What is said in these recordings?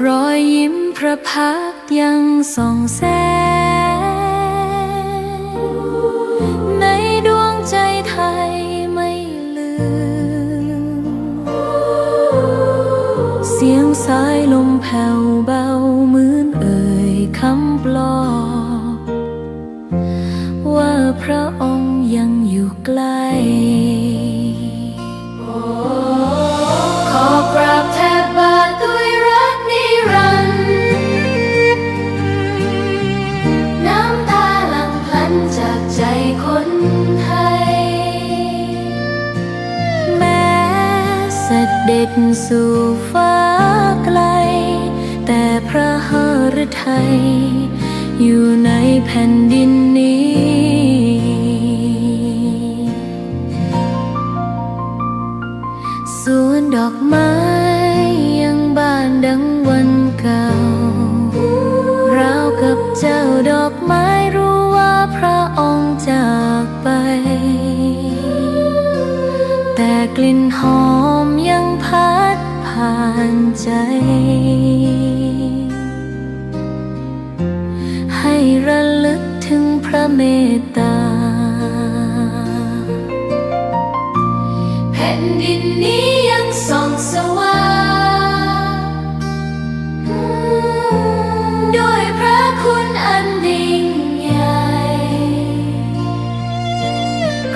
รอยยิ้มพระพักตร์ยังส่องแสงในดวงใจไทยไม่ลืมเสียงสายลมแผ่วเบาเหมือนเอ่ยคำปลอบว่าพระองค์ยังอยู่ใกล้ขอกราบแทบบาทด้วยรักนิรันดร์น้ำตาหลั่งพลันจากใจคนไทยแม้เสด็จสู่ฟ้าไกลแต่พระหฤทัยอยู่ในแผ่นดินนี้สวนดอกไม้ยังบานดังวันเก่าราวกับเจ้าดอกไม้รู้ว่าพระองค์จากไปแต่กลิ่นหอมยังพัดผ่านใจให้ระลึกถึงพระเมตตาแผ่นดินนี้ยังส่องสว่างด้วยพระคุณอันยิ่งใหญ่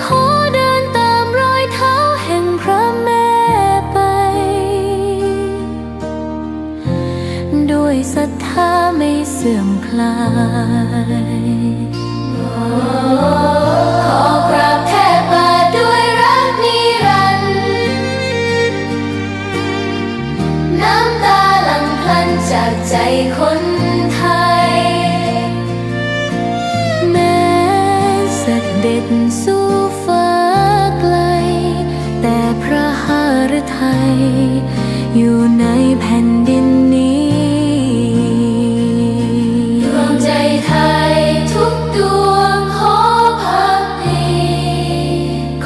ขอเดินตามรอยเท้าแห่งพระแม่ไปด้วยศรัทธาไม่เสื่อมคลายขอกราบแทบบาทด้วยรักนิรันดร์น้ำตาหลั่งพลันจากใจคนไทยแม้เสด็จสู่ฟ้าไกลแต่พระหฤทัยอยู่ในแผ่นดินนี้ดวงใจไทยทุกดวงขอพักดี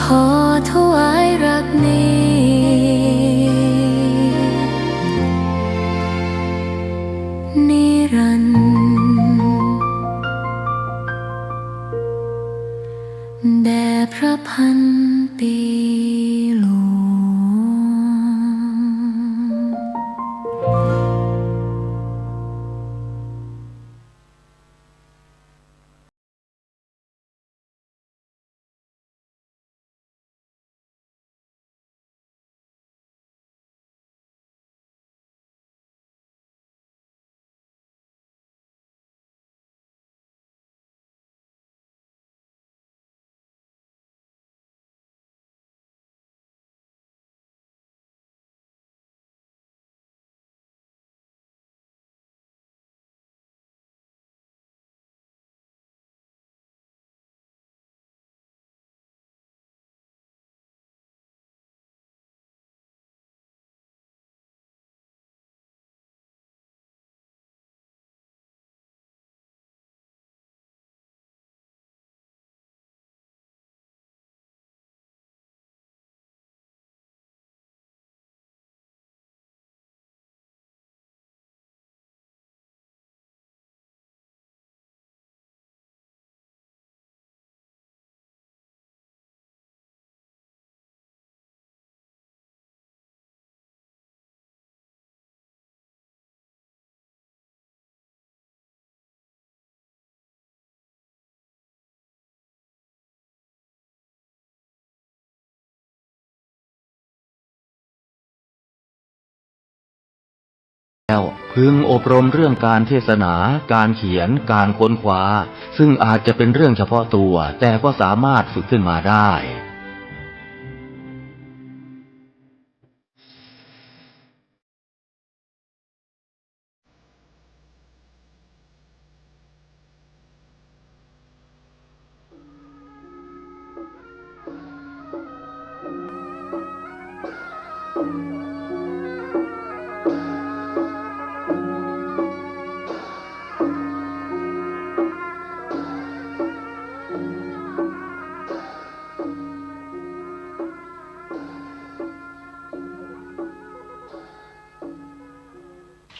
ขอถวายรักนี้นิรันดร์แด่พระพันปีหลวงแล้วพึงอบรมเรื่องการเทศนา การเขียน การค้นคว้าซึ่งอาจจะเป็นเรื่องเฉพาะตัวแต่ก็สามารถฝึกขึ้นมาได้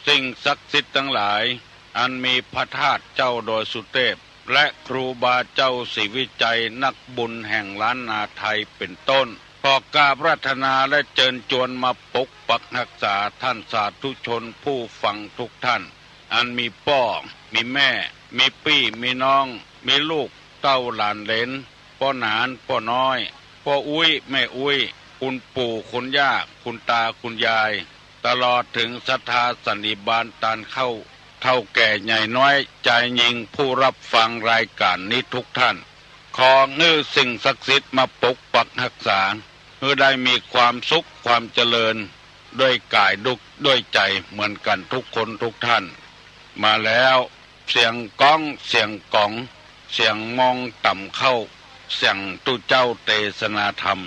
สิ่งศักดิ์สิทธิ์ทั้งหลายอันมีพระธาตุเจ้าดอยสุเทพและครูบาเจ้าศรีวิจัยนักบุญแห่งล้านนาไทยเป็นต้นขอกราบราธนาและเชิญชวนมาปกปักรักษาท่านสาธุชนผู้ฟังทุกท่านอันมีพ่อมีแม่มีพี่มีน้องมีลูกเต้าหลานเหลนพ่อหนานพ่อน้อยพ่ออุ้ยแม่อุ้ยคุณปู่คุณย่าคุณตาคุณยายตลอดถึงศรัทธาสันนิบาตตานเข้าเท่าแก่ใหญ่น้อยใจยิงผู้รับฟังรายการนี้ทุกท่านขอเงื่อสิ่งศักดิ์สิทธิ์มาปกปักรักษาเพื่อได้มีความสุขความเจริญด้วยกายด้วยใจเหมือนกันทุกคนทุกท่านมาแล้วเสียงก้องเสียงกองเสียงมองต่ำเข้าเสียงตุเจ้าเทศนาธรรม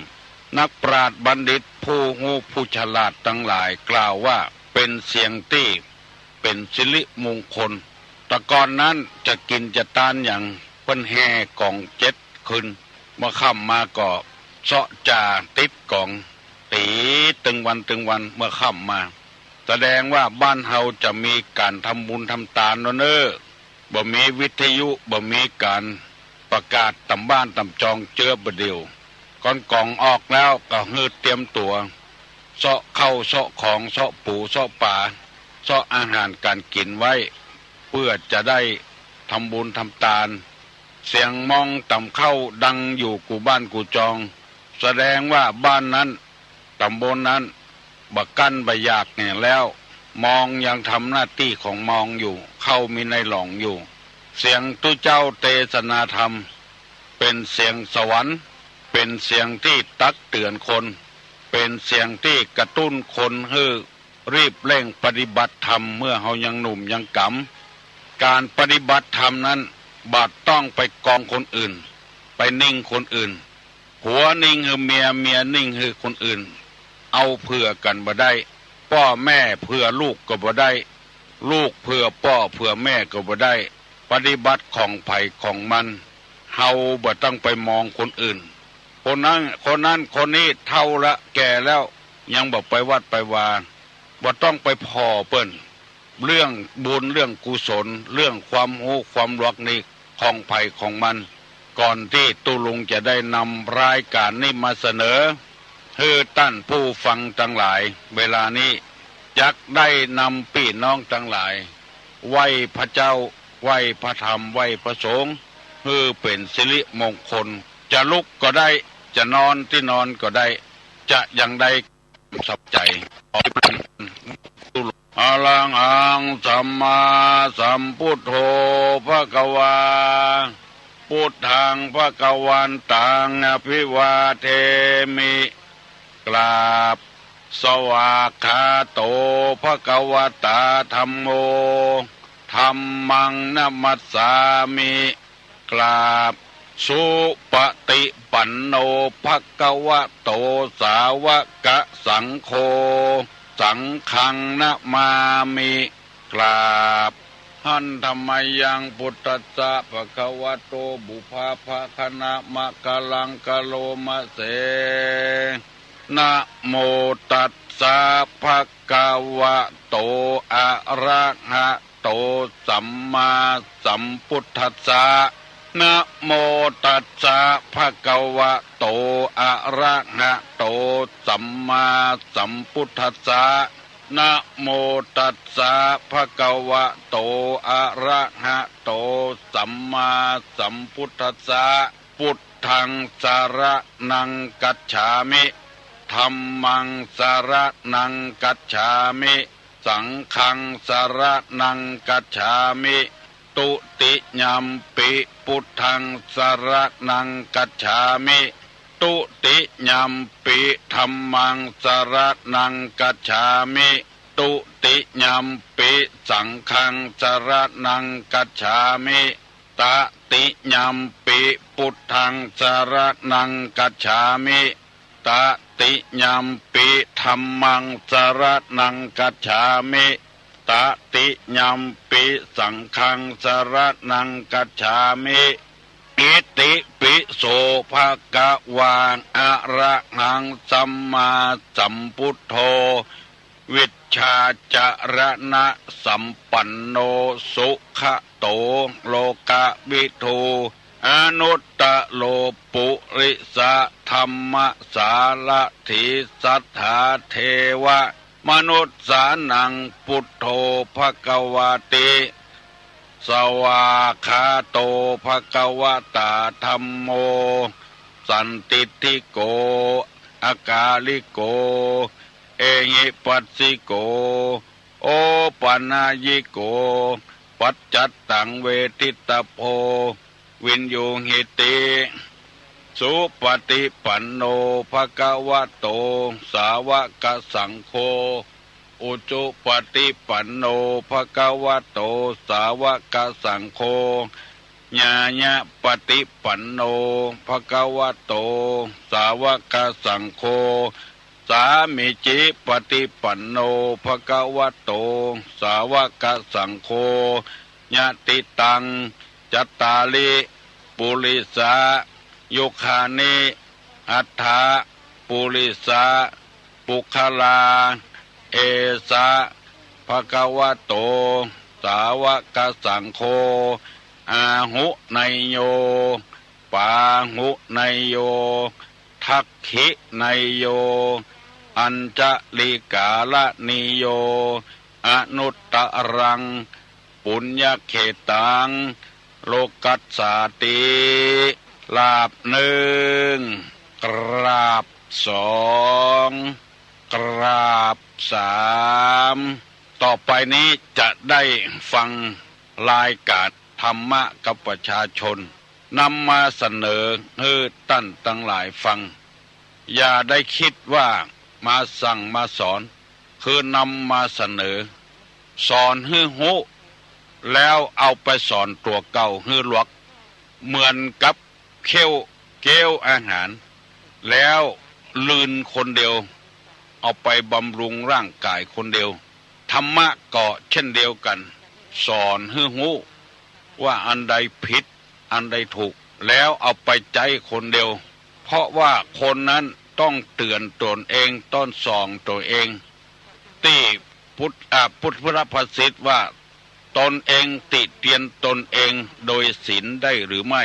นักปราชญ์บัณฑิตผู้งูผู้ฉลาดทั้งหลายกล่าวว่าเป็นเสียงที่เป็นสิริมงคลแต่ก่อนนั้นจะกินจะตานอย่างเปิ้นแห่กอง7 คืนเมื่อค่ำมาก็เสาะจ่าติดกองตีตึงวันเมื่อค่ำมาแสดงว่าบ้านเฮาจะมีการทำบุญทำทานเนอะบ่มีวิทยุบ่มีการประกาศตำบ้านตำจองเจือบเดียวก่อนกองออกแล้วก็ฮืดเตรียมตัวเสาะเข้าเสาะของเสาะปูเสาะป่าเสาะอาหารการกินไว้เพื่อจะได้ทำบุญทำทานเสียงมองต่ำเข้าดังอยู่กูบ้านกูจองแสดงว่าบ้านนั้นตำบลนั้นบักกั้นบะยากเนี่ยแล้วมองยังทำหน้าที่ของมองอยู่เข้ามีในหลองอยู่เสียงตุเจ้าเทศนาธรรมเป็นเสียงสวรรค์เป็นเสียงที่ตักเตือนคนเป็นเสียงที่กระตุ้นคนให้รีบเร่งปฏิบัติธรรมเมื่อเฮายังหนุ่มยังกำการปฏิบัติธรรมนั้นบัดต้องไปกองคนอื่นไปนิ่งคนอื่นผัวนิ่งคือเมียเมียนิ่งคือคนอื่นเอาเพื่อกันบ่ได้พ่อแม่เพื่อลูกก็บ่ได้ลูกเพื่อพ่อเพื่อแม่ก็บ่ได้ปฏิบัติของไผของมันเฮาบ่ต้องไปมองคนอื่นคนนั้นคนนี้เท่าละแก่แล้วยังบอกไปวัดไปวาบ่ต้องไปพอเปิ้นเรื่องบุญเรื่องกุศลเรื่องความรู้ความรักนี้ของไผของมันก่อนที่ตุลุงจะได้นำรายการนี้มาเสนอให้ท่านผู้ฟังทั้งหลายเวลานี้จักได้นำพี่น้องทั้งหลายไหว้พระเจ้าไหว้พระธรรมไหว้พระสงฆ์เพื่อเป็นสิริมงคลจะลุกก็ได้จะนอนที่นอนก็ได้จะอย่างใดสับใจอลังอังสัมมาสัมพุทโธภควาพุทธังภควันตังอภิวาเทมิกราบสวากขาโตภควตาธัมโมธัมมังนัมมัสสามิกราบสุปฏิปันโนภควโตสาวกสังโฆสังฆังนะมามิกราบหันธรรมยังพุทธัสสะภควโตบุพาภคณะมะกะลังกะโลมะเสนะโมตัสสะภะคะวะโตอะระหะโตสัมมาสัมพุทธัสสะนะโมตัสสะภะคะวะโตอะระหะโตสัมมาสัมพุทธัสสะนะโมตัสสะภะคะวะโตอะระหะโตสัมมาสัมพุทธัสสะพุทธังสรณังกัจฉามิธัมมังสรณังกัจฉามิสังฆังสรณังกัจฉามิตุติยัมปิพุทธังสรณังกัจฉามิตุติยัมปิธัมมังสรณังกัจฉามิตุติยัมปิสังฆังสรณังกัจฉามิตติยัมปิพุทธังสรณังกัจฉามิตติยัมปิธัมมังสรณังกัจฉามิตติยัมปิสังฆังสรณังกัจฉามิอิติปิโสภะคะวะอะระหังสัมมาสัมพุทโธ วิชชาจารณะสัมปันโนสุขโตโลกวิทูอนุตตโลปุริสะธรรมสารถิสัทธาเทวะมนุษย์สานังพุทโธภควาติสวาคาโตภควตาธัมโมสันติทิโกอากาลิโกเอหิปัสสิโกโอปัญญิโกปัจจัตตังเวทิตโพวินยูหิติสุปฏิปันโนภควโตสาวกสังโฆอุจุปฏิปันโนภควโตสาวกสังโฆญาญะปฏิปันโนภควโตสาวกสังโฆสามิจิปฏิปันโนภควโตสาวกสังโฆญาติตังจัตตาลิปุริสายุคานิอัฏฐาปุริสาปุคลาเอสะภควโตสาวกสังโฆอาหุไนโยปาหุไนโยทักขิไนโยอัญจลิกาลนิโยอนุตตรังปุญญเขตังโลกัสสาติลาบหนึ่งกราบสองกราบสามต่อไปนี้จะได้ฟังรายการธรรมะกับประชาชนนำมาเสนอให้ท่านทั้งหลายฟังอย่าได้คิดว่ามาสั่งมาสอนคือนำมาเสนอสอนให้หูแล้วเอาไปสอนตัวเก่าให้หลวกเหมือนกับเกี้ยวอาหารแล้วลืนคนเดียวเอาไปบำรุงร่างกายคนเดียวธรรมะก็เช่นเดียวกันสอนให้หูว่าอันใดผิดอันใดถูกแล้วเอาไปใจคนเดียวเพราะว่าคนนั้นต้องเตือนตนเองต้นส่องตัวเองที่พุทธภาษิตว่าตนเองติเตียนตนเองโดยศีลได้หรือไม่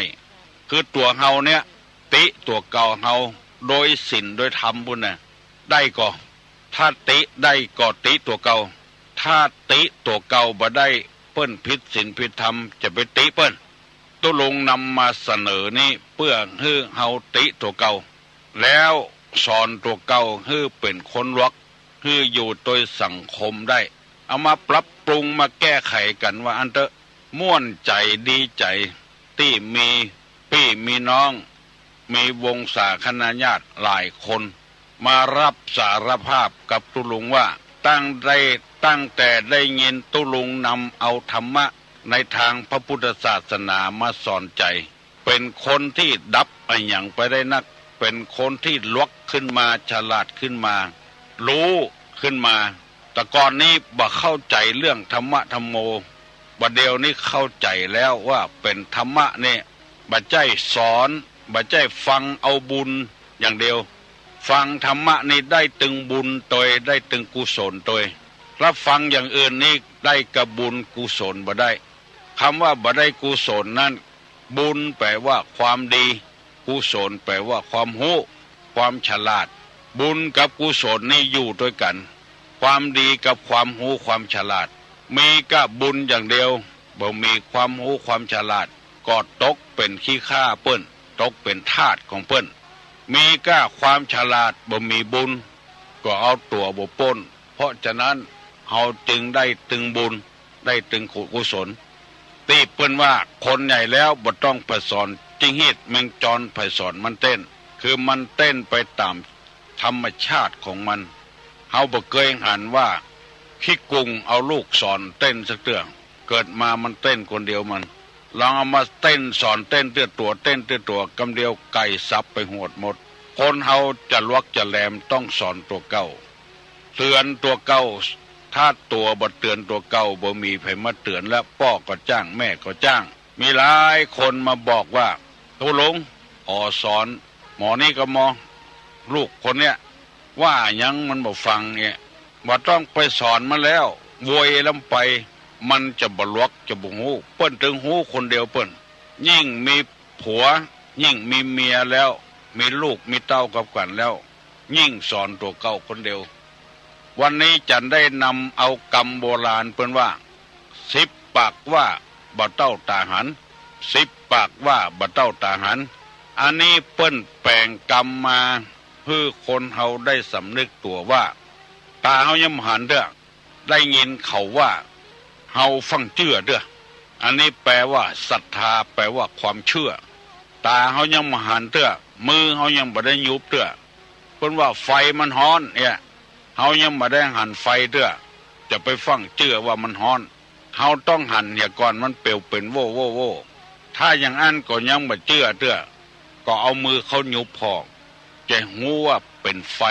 คือตัวเฮาเนี่ยติตัวเก่าเฮาโดยศีลโดยธรรมบุญน่ะได้ก็ถ้าติได้ก็ติตัวเก่าถ้าติตัวเก่าบ่ได้เปิ้นผิดศีลผิดธรรมจะไปติเปิ้นตุลงนำมาเสนอนี้เพื่อให้เฮาติตัวเก่าแล้วสอนตัวเก่าให้เป็นคนรักให้อยู่โดยสังคมได้เอามาปรับปรุงมาแก้ไขกันว่าอันเตอม่วนใจดีใจที่มีพี่มีน้องมีวงศาคณาญาติหลายคนมารับสารภาพกับตุลุงว่าตั้งแต่ได้ยินตุลุงนำเอาธรรมะในทางพระพุทธศาสนามาสอนใจเป็นคนที่ดับไอ้หยังไปได้นักเป็นคนที่ลวกขึ้นมาฉลาดขึ้นมารู้ขึ้นมาแต่ก่อนนี้บ่เข้าใจเรื่องธรรมะธรรมโมบัดเดียวนี้เข้าใจแล้วว่าเป็นธรรมะเนี่ยบ่ใจสอนบ่ใจฟังเอาบุญอย่างเดียวฟังธรรมะนี่ได้ตึงบุญตัวได้ตึงกุศลตัวรับฟังอย่างอื่นนี่ได้กระบุญกุศลบ่ได้คำว่าบ่ได้กุศลนั้นบุญแปลว่าความดีกุศลแปลว่าความรู้ความฉลาดบุญกับกุศลนี่อยู่ด้วยกันความดีกับความรู้ความฉลาดมีก็บุญอย่างเดียวบ่มีความรู้ความฉลาดก็ตกเป็นขี้ข้าเปิ้นตกเป็นทาสของเปิ้นมีก็ความฉลาดบ่มีบุญก็เอาตัวบ่ป้นเพราะฉะนั้นเฮาจึงได้ตึงบุญได้ตึงกุศลตีเปิ้นว่าคนใหญ่แล้วบ่ต้องไปสอนจิงฮิตแมงจรไปสอนมันเต้นคือมันเต้นไปตามธรรมชาติของมันเฮาบ่เคยหันว่าขี้กุงเอาลูกสอนเต้นสักเตื้อเกิดมามันเต้นคนเดียวมันลองเอามาเต้นสอนเต้นเตื้อตัวเต้นเตื้อตัวกำเดียวไก่สับไปหดหมดคนเฮาจะลวกจะแหลมต้องสอนตัวเก่าเตือนตัวเก่าถ้าตัวบ่เตือนตัวเก่าบ่มีไผมาเตือนแล้วพ่อก็จ้างแม่ก็จ้างมีหลายคนมาบอกว่าตุลงสอนหมอนี่ก็หมอลูกคนเนี้ยว่ายังมันบ่ฟังเนี่ย บ่ต้องไปสอนมาแล้วโวยลำไปมันจะบลวกจะบุหูเปิ้นถึงหูคนเดียวเปิ้นยิ่งมีผัวยิ่งมีเมียแล้วมีลูกมีเต้ากับกันแล้วยิ่งสอนตัวเก่าคนเดียววันนี้จันได้นำเอากรรมโบราณเปิ้นว่า10 ปากว่าบ่เต้าตาหัน10 ปากว่าบ่เต้าตาหันอันนี้เปิ้นแปลงกรรมมาเพื่อคนเฮาได้สำนึกตัวว่าตาเฮายังหันเด้อได้ยินเขาว่าเฮาฟังเชื่อเด้ออันนี้แปลว่าศรัทธาแปลว่าความเชื่อตาเฮายังหันเด้อมือเฮายังบ่ได้ยุบเด้อเพิ่นว่าไฟมันร้อนเนี่ยเฮายังบ่ได้หันไฟเด้อจะไปฟังเชื่อว่ามันร้อนเฮาต้องหันเนี่ยก่อนมันเปลวเป็นโวโวโวถ้าอย่างอันก็ยังบ่เชื่อเด้อก็เอามือเขายุบพอกจะหูว่าเป็นไฟ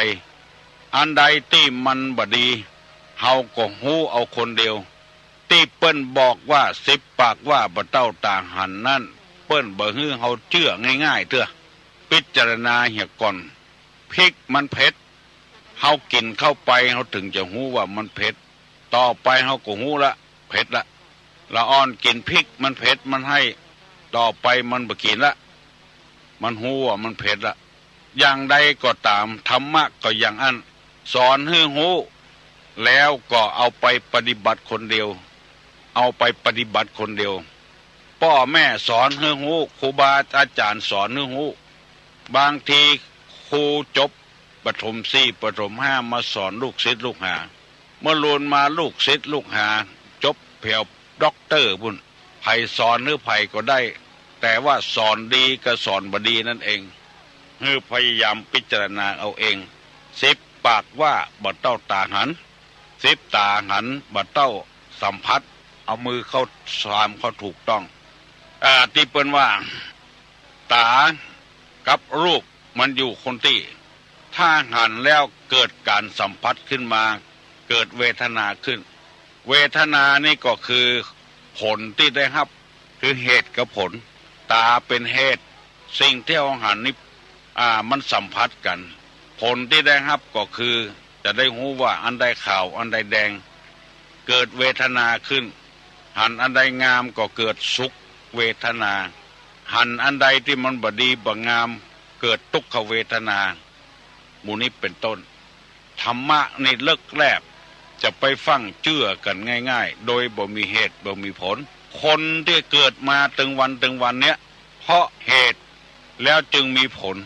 อันใดที่มันบ่ดีเฮาก็หูเอาคนเดียวที่เปิ้นบอกว่า10 ปากว่าบ่เต้าต่างหันนั่นเปิ้นบ่ฮื้อเฮาเชื่อง่ายๆเด้อพิจารณาเหียก่อนพริกมันเผ็ดเฮากินเข้าไปเฮาถึงจะหูว่ามันเผ็ดต่อไปเฮาก็หูละเผ็ดละอ่อนกินพริกมันเผ็ดมันให้ต่อไปมันบ่กินละมันหูว่ามันเผ็ดละอย่างใดก็ตามธรรมะก็อย่างอันสอนให้หูแล้วก็เอาไปปฏิบัติคนเดียวเอาไปปฏิบัติคนเดียวพ่อแม่สอนให้หูครูบาอาจารย์สอนให้หูบางทีครูจบประถม4ประถม5มาสอนลูกศิษย์ลูกหาเมื่อลุนมาลูกศิษย์ลูกหาจบเพียวด็อกเตอร์บุญไผสอนหรือไผก็ได้แต่ว่าสอนดีกับสอนบดีนั่นเองให้พยายามพิจารณาเอาเอง10 ปากว่าบ่เต้าตาหัน10 ตาหันบ่เต้าสัมผัสเอามือเข้าสามเขาถูกต้องที่เปิ้นว่าตากับรูปมันอยู่คนที่ถ้าหันแล้วเกิดการสัมผัสขึ้นมาเกิดเวทนาขึ้นเวทนานี่ก็คือผลที่ได้รับคือเหตุกับผลตาเป็นเหตุสิ่งที่เอาหันนี่มันสัมผัสกันผลที่ได้รับก็คือจะได้รู้ว่าอันใดขาวอันใดแดงเกิดเวทนาขึ้นหันอันใดงามก็เกิดสุขเวทนาหันอันใดที่มันบ่ดีบ่งามเกิดทุกขเวทนาหมู่นี้เป็นต้นธรรมะนี่เลิกแลบจะไปฟังเชื่อกันง่ายๆโดยบ่มีเหตุบ่มีผลคนที่เกิดมาถึงวันเนี้ยเพราะเหตุแล้วจึงมีผล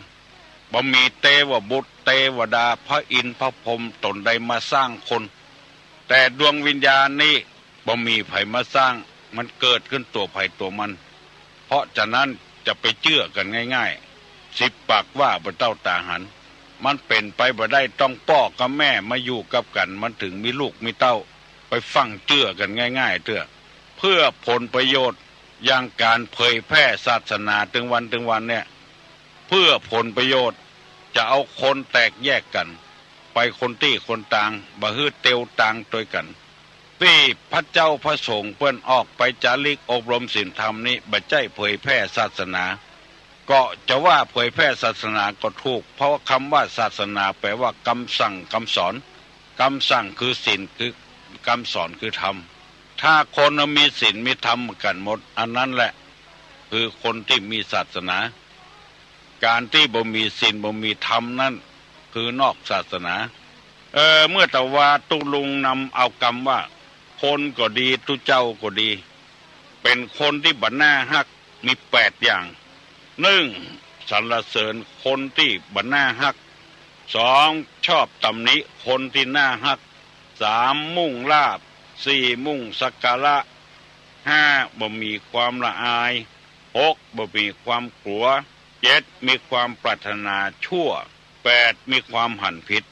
บ่มีเทวบุตรเทวดาพระอินทร์พระพรหมตนใดมาสร้างคนแต่ดวงวิญญาณนี้บ่มีไผมาสร้างมันเกิดขึ้นตัวไผตัวมันเพราะฉะนั้นจะไปเชื่อกันง่ายๆ10 ปากว่าบ่เต้าตาหันมันเป็นไปบ่ได้ต้องพ่อกับแม่มาอยู่กับกันมันถึงมีลูกมีเต้าไปฟังเชื่อกันง่ายๆเพื่อผลประโยชน์อย่างการเผยแพร่ศาสนาถึงวันเนี่ยเพื่อผลประโยชน์จะเอาคนแตกแยกกันไปคนที่คนต่างบ่ฮื้อเตียวต่างตัวกันที่พระเจ้าพระสงฆ์เปิ้นออกไปจาริกอบรมศีลธรรมนี้บ่ใจเผยแพร่ศาสนาก็จะว่าเผยแพร่ศาสนาก็ถูกเพราะคำว่าศาสนาแปลว่าคำสั่งคำสอนคำสั่งคือศีลคือคำสอนคือธรรมถ้าคนมีศีลมีธรรมกันหมดอันนั้นแหละคือคนที่มีศาสนาการที่บ่มีศีลบ่มีธรรมนั่นคือนอกศาสนาเมื่อแต่ว่าตุลุงนำเอาคำว่าคนก็ดีตุเจ้าก็ดีเป็นคนที่บัดหน้าฮักมี8อย่าง1สรรเสริญคนที่บัดหน้าฮัก2ชอบตำหนิคนที่หน้าฮัก3มุ่งลาภ4มุ่งสักการะ5บ่มีความละอาย6บ่มีความกลัว7มีความปรารถนาชั่ว8มีความหันผิด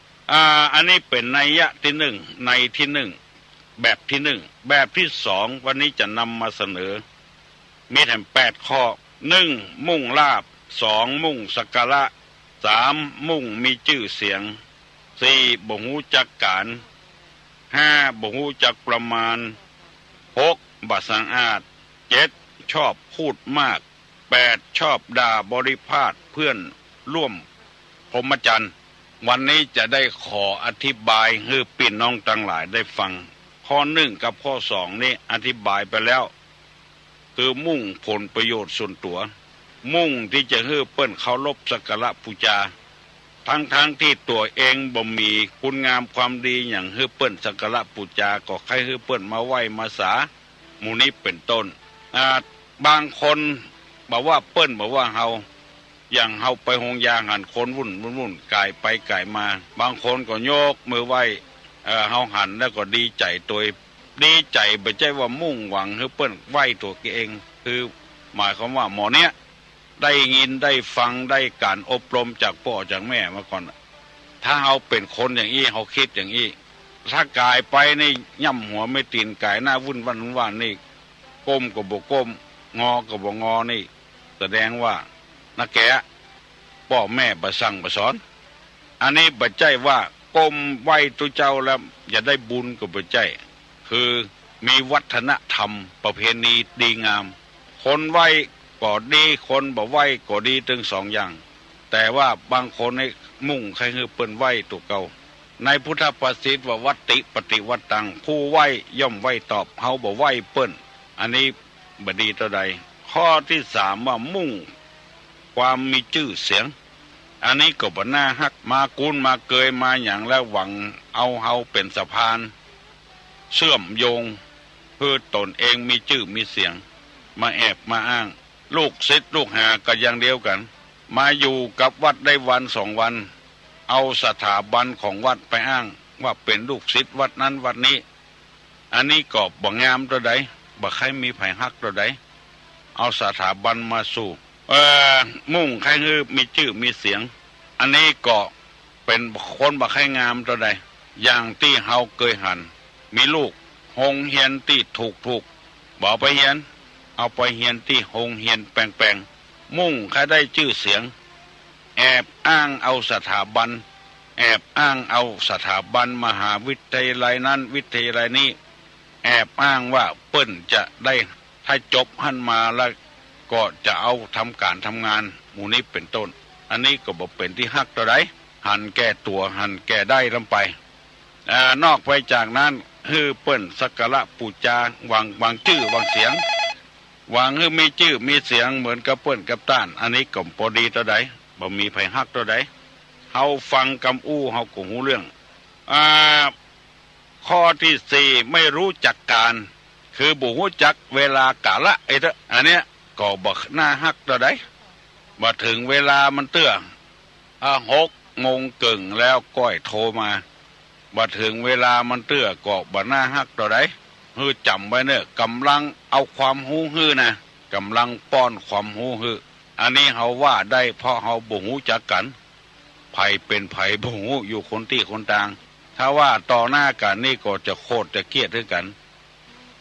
อันนี้เป็นนัยยะที่1ในที่1แบบที่1แบบที่2วันนี้จะนำมาเสนอมีทั้ง8ข้อ1มุ่งลาภ2มุ่งสักการะ3มุ่งมีชื่อเสียง4บ่ฮู้จักการ5บ่ฮู้จักประมาณ6บ่สะอาด7ชอบพูดมาก8ชอบด่าบริพาทเพื่อนร่วมพรหมจรรย์ วันนี้จะได้ขออธิบายให้พี่น้องทั้งหลายได้ฟังข้อหนึ่งกับข้อสองนี้อธิบายไปแล้วคือมุ่งผลประโยชน์ส่วนตัวมุ่งที่จะให้เปิ้นเคารพสักการะบูชาทั้งที่ตัวเองบ่มีคุณงามความดีอย่างให้เปิ้นสักการะบูชาก็ใครให้เปิ้นมาไหว้มาสาหมู่นี้เป็นต้นบางคนบอกว่าเปิ้นบอกว่าเฮาอย่างเฮาไปหงยาหันคนวุ่นกายไปกายมาบางคนก็โยกมือไหว้เฮาหันแล้วก็ดีใจตัวดีใจบ่ใช่ว่ามุ่งหวังให้เปิ้นไหว้ตัวเองคือหมายความว่าหมอเนี้ยได้ยินได้ฟังได้การอบรมจากพ่อจากแม่มาก่อนถ้าเฮาเป็นคนอย่างนี้เฮาคิดอย่างนี้ถ้ากายไปนี่ย่ำหัวไม่ตีนกายหน้าวุ่นว่านนี่ก้มก็บ่ก้มงอก็บ่งอนี่แสดงว่านักแกพ่อแม่บ่สั่งบ่สอนอันนี้บ่ใช่ว่าก้มไหว้ตัวเจ้าแล้วอย่าได้บุญก็บ่ใช่คือมีวัฒนธรรมประเพณีดีงามคนไหว้ก็ดีคนบ่ไหว้ก็ดีถึงสองอย่างแต่ว่าบางคนให้มุ่งใครคือเปิ้นไหว้ตัวเก่าในพุทธภาษิตว่าวัตติปฏิวัตตังผู้ไหว้ย่อมไหว้ตอบเฮาบ่ไหว้เปิ้นอันนี้บ่ดีเท่าใดข้อที่สามว่ามุ่งความมีชื่อเสียงอันนี้ก็บ่น่าฮักมากุนมาเกยมาอย่างแล้วหวังเอาเฮาเป็นสะพานเชื่อมโยงเพื่อตนเองมีชื่อมีเสียงมาแอบมาอ้างลูกศิษย์ลูกหาก็อย่างเดียวกันมาอยู่กับวัดได้วันสองวันเอาสถาบันของวัดไปอ้างว่าเป็นลูกศิษย์วัดนั้นวัดนี้อันนี้ก็บ่งามตัวใดบ่ใครมีไผฮักตัวใดเอาสถาบันมาสู่มุ่งใครคือมีชื่อมีเสียงอันนี้ก็เป็นคนบ่ใครงามตัวใดอย่างที่เฮาเคยหันมีลูกหงเฮียนที่ถูกบ่ไปเฮียนเอาไปเฮียนที่หงเฮียนแปลงมุ่งใครได้ชื่อเสียงแอบอ้างเอาสถาบันแอบอ้างเอาสถาบันมหาวิทยาลัยนั้นวิทยาลัยนี้แอบอ้างว่าเปิ้นจะได้ถ้าจบหันมาแล้วก็จะเอาทำการทำงานหมู่นี้เป็นต้นอันนี้ก็บ่เป็นที่ฮักตัวใดหันแก่ตัวหันแก่ได้ลำไปนอกไปจากนั้นฮือเปิ้นสักการะบูชาวางชื่อวางเสียงวางฮือมีชื่อมีเสียงเหมือนกับเปิ้นกับต้านอันนี้ก็บ่ดีตัวใดบ่มีไผฮักตัวใดเฮาฟังกำอู้เฮาก็ฮู้เรื่องข้อที่สี่ไม่รู้จักการคือบ่ฮู้จักเวลากาละไอ้เด้ออันเนี้ยก็บ่น่าฮักตัวใดมาถึงเวลามันเตื้อ6 โมงแล้วก้อยโทรมามาถึงเวลามันเตื้อก็บ่น่าฮักตัวใดฮือจำไว้เนอะกำลังเอาความฮู้ฮื้อนะกำลังป้อนความฮู้ฮื้ออันนี้เฮาว่าได้เพราะเฮาบ่ฮู้จักกันไผเป็นไผบ่ฮู้อยู่คนที่คนต่างถ้าว่าต่อหน้ากันนี่ก็จะโคตรจะเกลียดด้วยกัน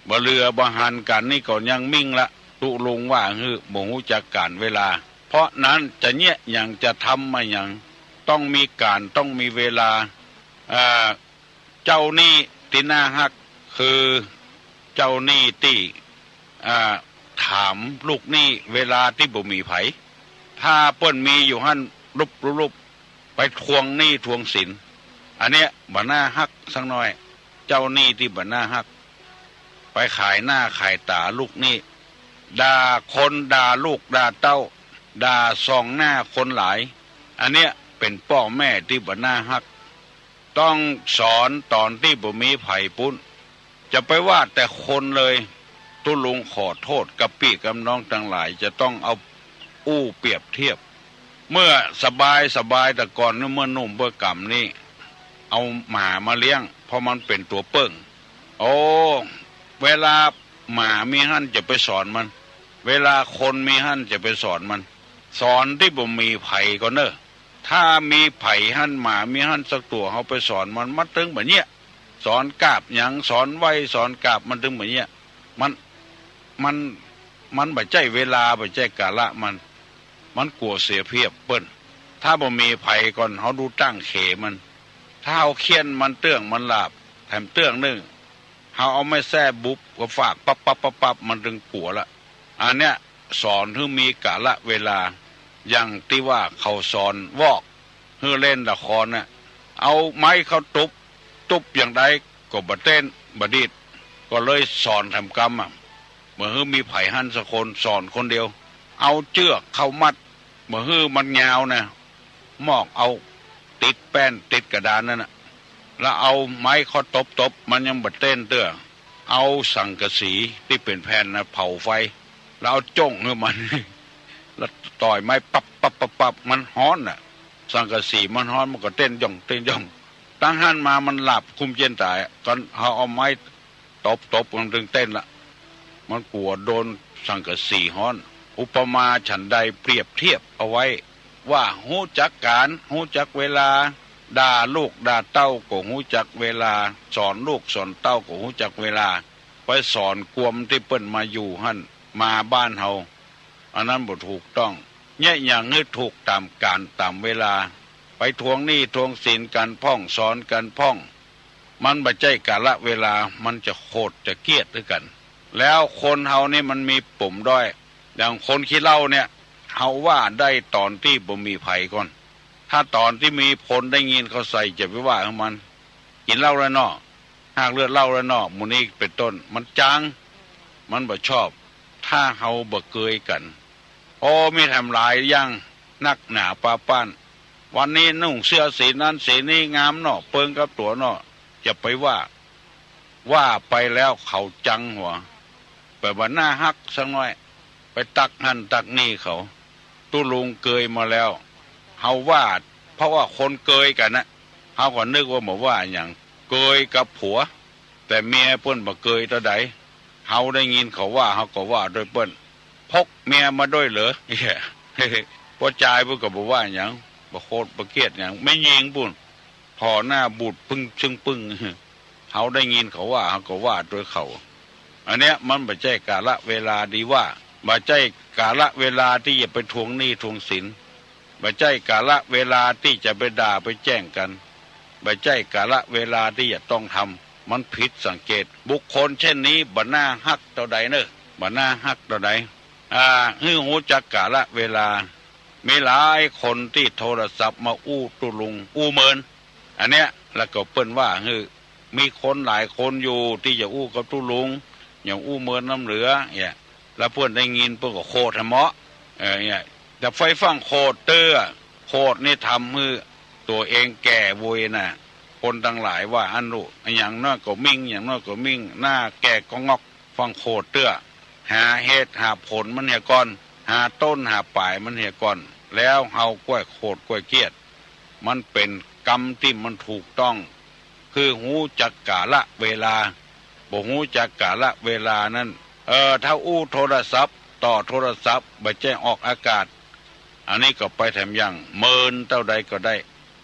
บ่เรือบ่หันกันนี่ก็ยังมิ่งละตุลุงว่าฮื้อบ่ฮู้จักการเวลาเพราะนั้นจะเนี่ยอย่างจะทำมาอย่างต้องมีการต้องมีเวลาเจ้านี่ที่น่าฮักคือเจ้านี่ที่ถามลูกนี่เวลาที่บ่มีไผถ้าเปิ้นมีอยู่หั่นรุบไปทวงหนี้ทวงสินอันเนี้ยบ่น่าฮักสักหน่อยเจ้านี่ที่บ่น่าฮักไปขายหน้าขายตาลูกนี่ด่าคนด่าลูกด่าเต้าด่าส่องหน้าคนหลายอันเนี้ยเป็นพ่อแม่ที่บ่น่าฮักต้องสอนตอนที่บ่มีไผปุ้นจะไปว่าแต่คนเลยตุลุงขอโทษกับพี่กับน้องทั้งหลายจะต้องเอาเปรียบเทียบเมื่อสบายแต่ก่อนเมื่อนุ่มเมื่อกำนี่เอาหมามาเลี้ยงเพราะมันเป็นตัวเปิ้งโอ้เวลาหมามีหั่นจะไปสอนมันเวลาคนมีหั่นจะไปสอนมันสอนที่บ่มีไผก็เนอะถ้ามีไผหั่นหมามีหั่นสักตัวเขาไปสอนมันถึงแบบเนี้ยสอนกาบหยังสอนไว้สอนกาบมันถึงแบบเนี้ยมันบ่ใจเวลาบ่ใจกาละมันกลัวเสียเพียบเปิ้นถ้าบ่มีไผก่อนเขาดูตั้งเขมันถ้าเอาเคียนมันเตื้องมันลาบแถมเตื้องนึงเขาเอาไม่แซ่บุบก็ฝากปั๊บมันถึงกลัวละอันเนี้ยสอนถึงมีกาละเวลาอย่างที่ว่าเขาสอนวอก เฮือเล่นละครน่ะเอาไม้เขาตุบอย่างใดก็บ่เต้นบ่ดีดก็เลยสอนทำกรรมเมื่อฮือมีไผ่หันสักคนสอนคนเดียวเอาเชือกเข้ามัดเมื่อฮือมันยาวนะมอกเอาติดแป้นติดกระดานนั่นน่ะแล้วเอาไม้เขาตบมันยังบ่เต้นเตื้อเอาสังกะสีที่เป็นแผ่นนะเผาไฟแล้วเอาจ้งให้มัน แล้วต่อยไม้ปับมันฮ้อนน่ะสังกะสีมันฮ้อนมันก็เต้นย่องตั้งหันมามันหลับคุมเย็นตายก่อนเอาไม้ตบมันถึงเต้นละมันกลัวโดนสังกะสีฮ้อนอุปมาฉันใดเปรียบเทียบเอาไว้ว่าหู้จักการหู้จักเวลาด่าลูกด่าเต้าก็หู้จักเวลาสอนลูกสอนเต้าก็หู้จักเวลาไปสอนกวมที่เปิ้นมาอยู่หั่นมาบ้านเฮาอันนั้นบ่ถูกต้องเนี่ยอย่างนี้ถูกตามการตามเวลาไปทวงหนี้ทวงสินกันพ่องสอนกันพ่องมันบ่ใจกาละเวลามันจะโคตรจะเกลียดด้วยกันแล้วคนเฮานี่มันมีปุ่มด้อยอย่างคนขี้เหล้าเนี่ยเฮาว่าได้ตอนที่บ่มีภัยก่อนถ้าตอนที่มีผลได้ยินเขาใส่จะไปว่าของมันกินเหล้าแล้วเนาะหากเลือดเหล้าแล้วเนาะหมู่นี้เป็นต้นมันจางมันบ่ชอบถ้าเฮาบ่เกยกันโอ้มีทำลายยังนักหนาปาป้านวันนี้นุ่งเสื้อสีนั้นสีนี้งามเนาะเปิงกับตัวเนาะจะไปว่าไปแล้วเขาจังหัวไปว่าหน้าฮักสักหน่อยไปตักนั่นตักนี่เขาตุลุงเกยมาแล้วเฮาว่าเพราะว่าคนเกยกันนะเฮาก็นึกว่าหมอว่าอย่างเกยกับผัวแต่เมียเปิ้นบ่เกยตะใดเฮาได้ยินเขาว่าเฮาก็ว่าโดยเปิ้นพกเมียมาด้วยเหรอเหี้ย พอจ่ายเพิ่นก็บ่ว่าหยังบ่โคตรบ่เกลียดหยังไม่ยิงปุ่นพอหน้าบูดปึ้งชึงปึ้ง เฮาได้ยินเขาว่าเฮาก็ว่าโดยเขาอันเนี้ยมันบ่ใช่กาลเวลาดีว่าบ่ใช่กาลเวลาที่จะไปทวงหนี้ทวงสินบ่ใช่กาลเวลาที่จะไปด่าไปแจ้งกันบ่ใช่กาลเวลาที่จะต้องทำมันผิดสังเกตบุคคลเช่นนี้บ่น่าฮักเท่าใดเนอะบ่น่าฮักเท่าใดฮื้อหูจักกาลเวลามีหลายคนที่โทรศัพท์มาอู้ตุลุงอู้เมินอันเนี้ยแล้วก็เปิ้นว่าฮื้อมีคนหลายคนอยู่ที่จะอู้กับตุลุงอย่างอู้เมินน้ำเหลือเนี่ยแล้วเพื่อนได้ยินเพื่อนก็โคตรเหมาะเนี่ยแต่ไฟฟังโคตรเตื้อโคตรนี่ทำมือตัวเองแก่โวยน่ะคนทั้งหลายว่าอันนู้อย่างน้อยก็มิ่งอย่างน้อยก็มิ่งหน้าแก่ก็งอกฟังโคตรเตื้อหาเหตุหาผลมันเหี่ยก่อนหาต้นหาปลายมันเหี่ยก่อนแล้วเฮากล้วยโคตรกล้วยเกียดมันเป็นกรรมที่มันถูกต้องคือหูจักกาละเวลาบ่หูจักกาละเวลานั้นถ้าอู้โทรศัพท์ต่อโทรศัพท์บ่แจ้งออกอากาศอันนี้ก็ไปแถมยังเมินเท่าใดก็ได้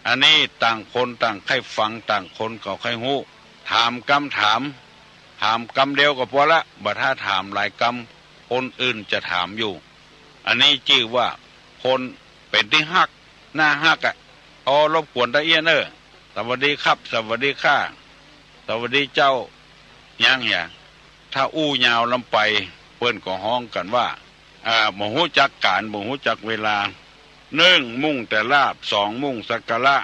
อันนี้ต่างคนต่างใครฟังต่างคนก็ใครหูถามคำถามคำเดียวก็พอละบ่ถ้าถามหลายคำคนอื่นจะถามอยู่อันนี้ชื่อว่าคนเป็นที่ฮักหน้าฮักรบกวนตาเอี้ยเนอสวัสดีครับสวัสดีค่ะสวัสดีเจ้ายังอย่างถ้าอู้ยาวลำไปเปิ้นก็ห้องกันว่าบ่ฮู้จักการบ่ฮู้จักเวลา1มุ่งแต่ลาบ2มุ่งสักการะ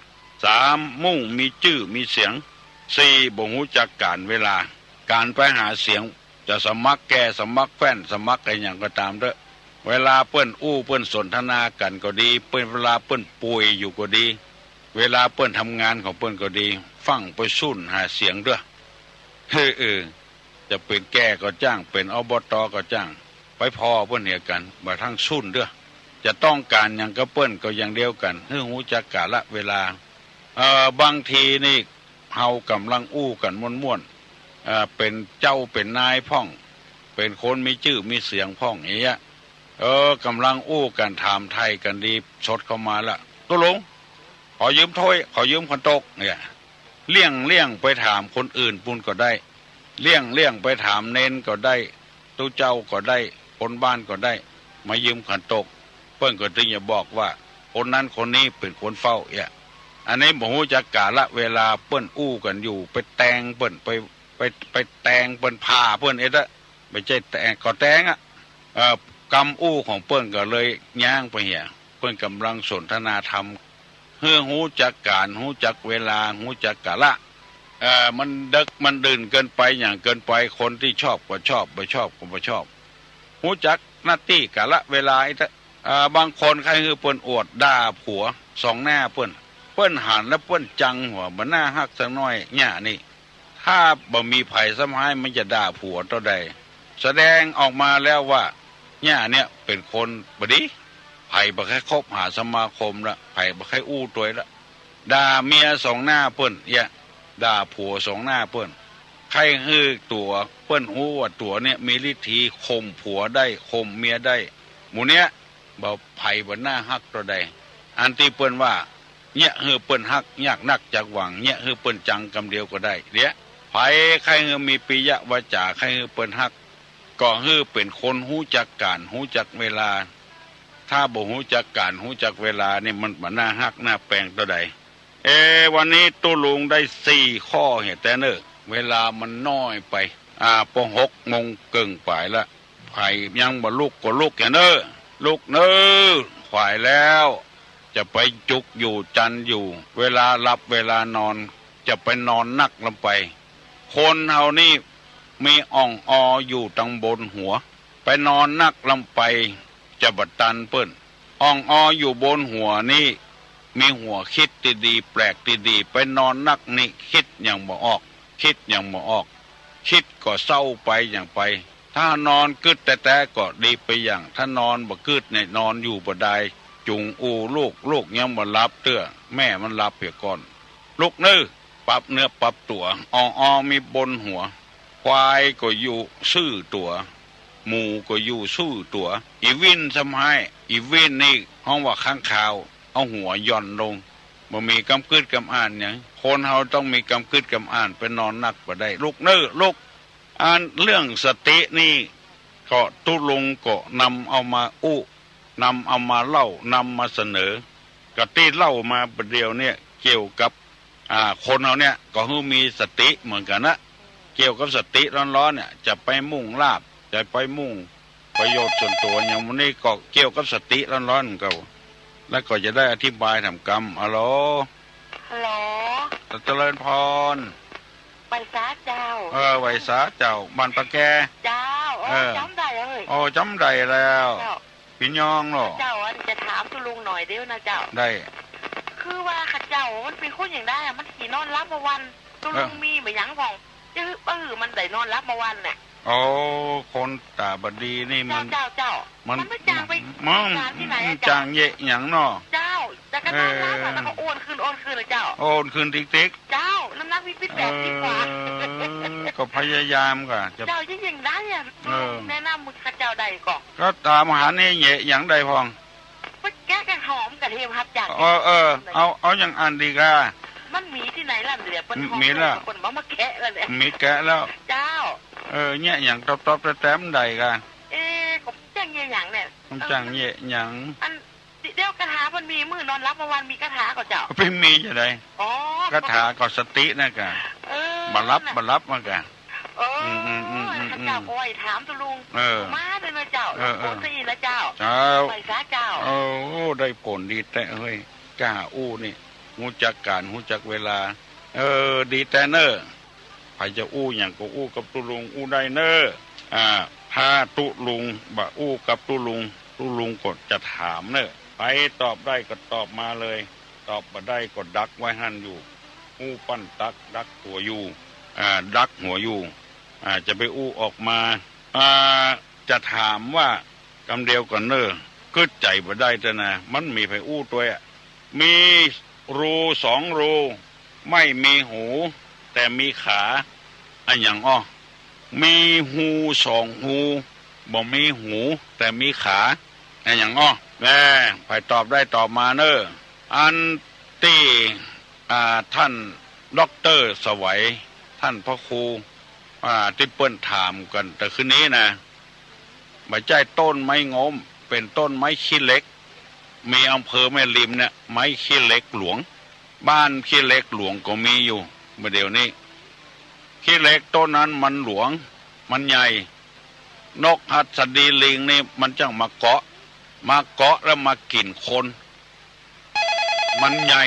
3มุ่งมีชื่อมีเสียง4บ่ฮู้จักการเวลาการไปหาเสียงจะสมัครแก่สมัครแฟนสมัครอะไรอย่างก็ตามเด้อเวลาเปิ้นอู้เปิ้นสนทนากันก็ดีเปิ้นเวลาเปิ้นป่วยอยู่ก็ดีเวลาเปิ้นทำงานของเปิ้นก็ดีฟังไปสุ่นหาเสียงเด้อจะเป็นแก่ก็จ้างเป็นอบตก็จ้างไปพอเปิ้นเหี่ยกันบ่ทั้งสุ่นเด้อจะต้องการหยังก็เปิ้นก็อย่างเดียวกันฮู้จักกาละเวลาบางทีนี่เฮากำลังอู้กันม่วนๆเป็นเจ้าเป็นนายพ่องเป็นคนมีชื่อมีเสียงพ่องอย่างเงี้ยกำลังอู้กันถามไทยกันดีชดเข้ามาละตุลงขอยืมถ้วยขอยืมขันโตกเนี่ยเลี่ยงไปถามคนอื่นปุ่นก็ได้เลี่ยงไปถามเน้นก็ได้ตู้เจ้าก็ได้คนบ้านก็ได้มายืมขันโตกเพิ่นก็ถึงจะบอกว่าคนนั้นคนนี้เป็นคนเฝ้าอันนี้บ่ฮู้จักกาละเวลาเปิ้นอู้กันอยู่ไปแต่งเปิ้นไปแต่งเปิ้นพาเปิ้นไม่ใช่แต่งก็แต่งกรรมอู้ของเปิ้นก็เลยย่างไปเหี่ยเปิ้นกำลังสนทนาธรรม เฮือหูจักการหูจักเวลาหูจักกะละมันดึกมันดื่นเกินไปอย่างเกินไปคนที่ชอบก็ชอบไม่ชอบก็ไม่ชอบหูจักหน้าที่กะละเวลาบางคนใครคือเปิ้นอวดด่าผัวสองหน้าเปิ้นหันแล้วเปิ้นจังหัวมันหน้าฮักสักน้อยเนี่ยนี่ถ้าบ่มีไผ่สมัยมันจะด่าผัวตัวใดแสดงออกมาแล้วว่าเนี่ยเป็นคนบดีไผ่บ่แค่คบหาสมาคมละไผ่บ่แค่อู้ตัวละด่าเมียสองหน้าเปิ้นด่าผัวสองหน้าเปิ้นใครคือตัวเปิ้นหูว่าตัวเนี่ยมีฤทธิ์ข่มผัวได้ข่มเมียได้หมู่เนี้ยบ่ไผ่บ่หน้าฮักตัวใดอันที่เปิ้นว่าเนี่ยคือเปิ้นฮักยากนักจากหวังเนี่ยคือเปิ้นจังกำเดียวก็ได้เดี๋ยวไผ่ใครคือมีปิยวาจาใครคือเปิ้นฮักก็คือเป็นคนหูจักการหูจักเวลาถ้าบ่หูจักการหูจักเวลานี่มันบ่น่าฮักน่าแปลงตัวใดวันนี้ตู้ลุงได้4 ข้อเหตุแต่เนอะเวลามันน้อยไปพอ6 โมงเกิงไปละไผ่ยังบ่ลุกก็ลุกแค่เนอะลุกเนอะฝ่ายแล้วจะไปจุกอยู่จันอยู่เวลาหลับเวลานอนจะไปนอนนักลงไปคนเฮานี่มีอ่องออยู่ตังบนหัวไปนอนนักลำไปจะบัดตันเปิ้นอ่องออยู่บนหัวนี่มีหัวคิดดีๆแปลกดีๆไปนอนนักนี่คิดอย่างบ่ออกคิดอย่างบ่ออกคิดก็เศร้าไปอย่างไปถ้านอนกึดแต่ก็ดีไปอย่างถ้านอนบ่กึดเนี่ยนอนอยู่บ่ได้จุงอูลูกยังบ่รับเตื้อแม่มันรับเปียก่อนลูกนื้อปรับเนื้อปรับตัวอ่องมีบนหัวควายก็อยู่ซื่อตัวหมูก็อยู่ซื่อตัวอีวินสมัยอีวินนี่ห้องว่าข้างข่าวเอาหัวย่อนลงบ่มีกำกึดกำอ่านอย่างคนเฮาต้องมีกำกึดกำอ่านไปนอนนักบ่ได้ลูกเน้อลูกอ่านเรื่องสตินี่ก็ตุลงก็นำเอามานำเอามาเล่านำมาเสนอกะตีเล่ามาประเดียวเนี่ยเกี่ยวกับคนเราเนี่ยก็คือมีสติเหมือนกันนะเกี่ยวกับสติร้อนๆเนี่ยจะไปมุ่งลาภจะไปมุ่งประโยชน์ส่วนตัวอย่างวันนี้ก็เกี่ยวกับสติร้อนๆก็แล้วก็จะได้อธิบายทำกรรมฮัลโหลเจริญพรไวสาเจ้าไวสาเจ้าบ้านปะแกเจ้าจำได้เลยจำได้แล้วพี่ยองเนาะเจ้าจะถามตุลุงหน่อยเดียวนะเจ้าได้คือว่าข้าเจ้ามันเป็นคนอย่างได้มันขี่นอนรับมาวันตุลุงมีแบบยังของมันได้นอนรับมาวันเนี่ยคนตาบดีนี่มันมันไม่จางไปงานที่ไหนจางเยะหยังเนาะเจ้าแต่ก็นอนรับแล้วก็โอนคืนเลยเจ้าโอนคืนติ๊กเจ้าน้ำหนักพี่80 กว่าก็พยายามก่ะเจ้ายิ่งได้เนี่ยแนะนำมึงข้าเจ้าใดก็ตามหาเนี่ยเยะหยังใดพองแกงหอมกระเทียมครับจากเอาอย่างอันดีก่ะมันมีที่ไหนล่ะเหลือเป็นมีแล้วคนมาแกะแล้วเนี่ยมีแกะแล้วเจ้าเนี่ยอย่างตอบแต้มใดกันผมจ้างเงี้ยอย่างเนี่ยผมจ้างเงี้ยอย่างอันเดี๋ยวกระถามันมีมือนอนรับเมื่อวานมีกระถาก็เจ้าไม่มีจะได้กระถาก็สตินะกันบัรับมากันข้าเจ้าก็ไว้ถามตุลุงมาเลยนะเจ้าโอ้ตีนะเจ้าไปซะเจ้าได้ผลดีแต่เฮ้ยกล้านี่หูจักการหูจักเวลาดีแต่เนอใครจะอย่างก็กับตุลุงได้เนอถ้าตุลุงบ่กับตุลุงก็จะถามเนอไปตอบได้ก็ตอบมาเลยตอบบ่ได้ก็ดักไว้หั่นอยู่ปั้นดักหัวอยู่ดักหัวอยู่จะไปออกมาจะถามว่ากำเดียวกันเนอก็ใจบ่ได้แต่นะมันมีไผตัวมีรู2 รูไม่มีหูแต่มีขาอันอย่างมีหู2 หูบ่มีหูแต่มีขาอันอย่างไปตอบได้ตอบมาเนออันที่ท่านด็อกเตอร์สวัยท่านพระครูที่เปิ้นถามกันแต่คืนนี้นะไม่ใช่ต้นไม้งมเป็นต้นไม้ขี้เหล็กมีอำเภอแม่ริมเนี่ยไม้ขี้เหล็กหลวงบ้านขี้เหล็กหลวงก็มีอยู่เมื่อเดี๋ยวนี้ขี้เหล็กต้นนั้นมันหลวงมันใหญ่นกหัสดีลิงนี่มันจังมาเกาะแล้วมากินคน มันใหญ่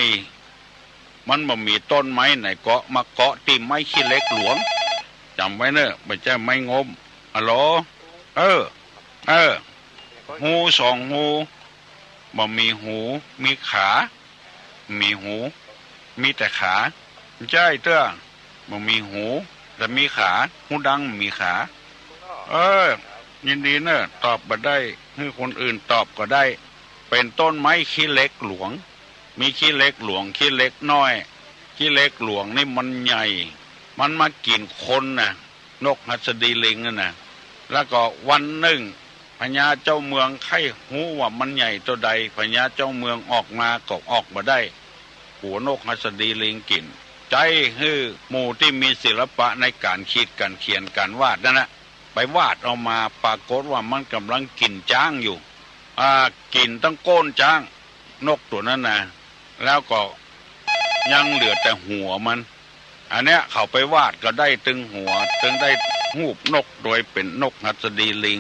มันบ่มีต้นไม้ไหนเกาะมาเกาะติไม้ขี้เล็กหลวงจำไว้เนอะไม่ใช่ไม้งมฮัลโหลเออหูสองหูบ่มีหูมีขามีหูมีแต่ขาใช่เต้อบ่มีหูแต่มีขาหูดังมีขายินดีเนอะตอบบ่ได้ให้คนอื่นตอบก็ได้เป็นต้นไม้ขี้เล็กหลวงมีขี้เล็กหลวงขี้เล็กน้อยขี้เล็กหลวงนี่มันใหญ่มันมากินคนน่ะนกหัสดีลิงนั่นน่ะแล้วก็วันหนึ่งพญาเจ้าเมืองไข้หูว่ามันใหญ่ตัวใดพญาเจ้าเมืองออกมาก็ออกมาได้หัวนกหัสดีลิงกินใจฮือหมู่ที่มีศิลปะในการคิดการเขียนการวาดนั่นนะไปวาดออกมาปรากฏว่ามันกำลังกินจ้างอยู่กินตั้งโก้นจ้างนกตัวนั้นนะแล้วก็ยังเหลือแต่หัวมันอันเนี้ยเขาไปวาดก็ได้ตึงหัวตึงได้หูบนกโดยเป็นนกหัสดีลิง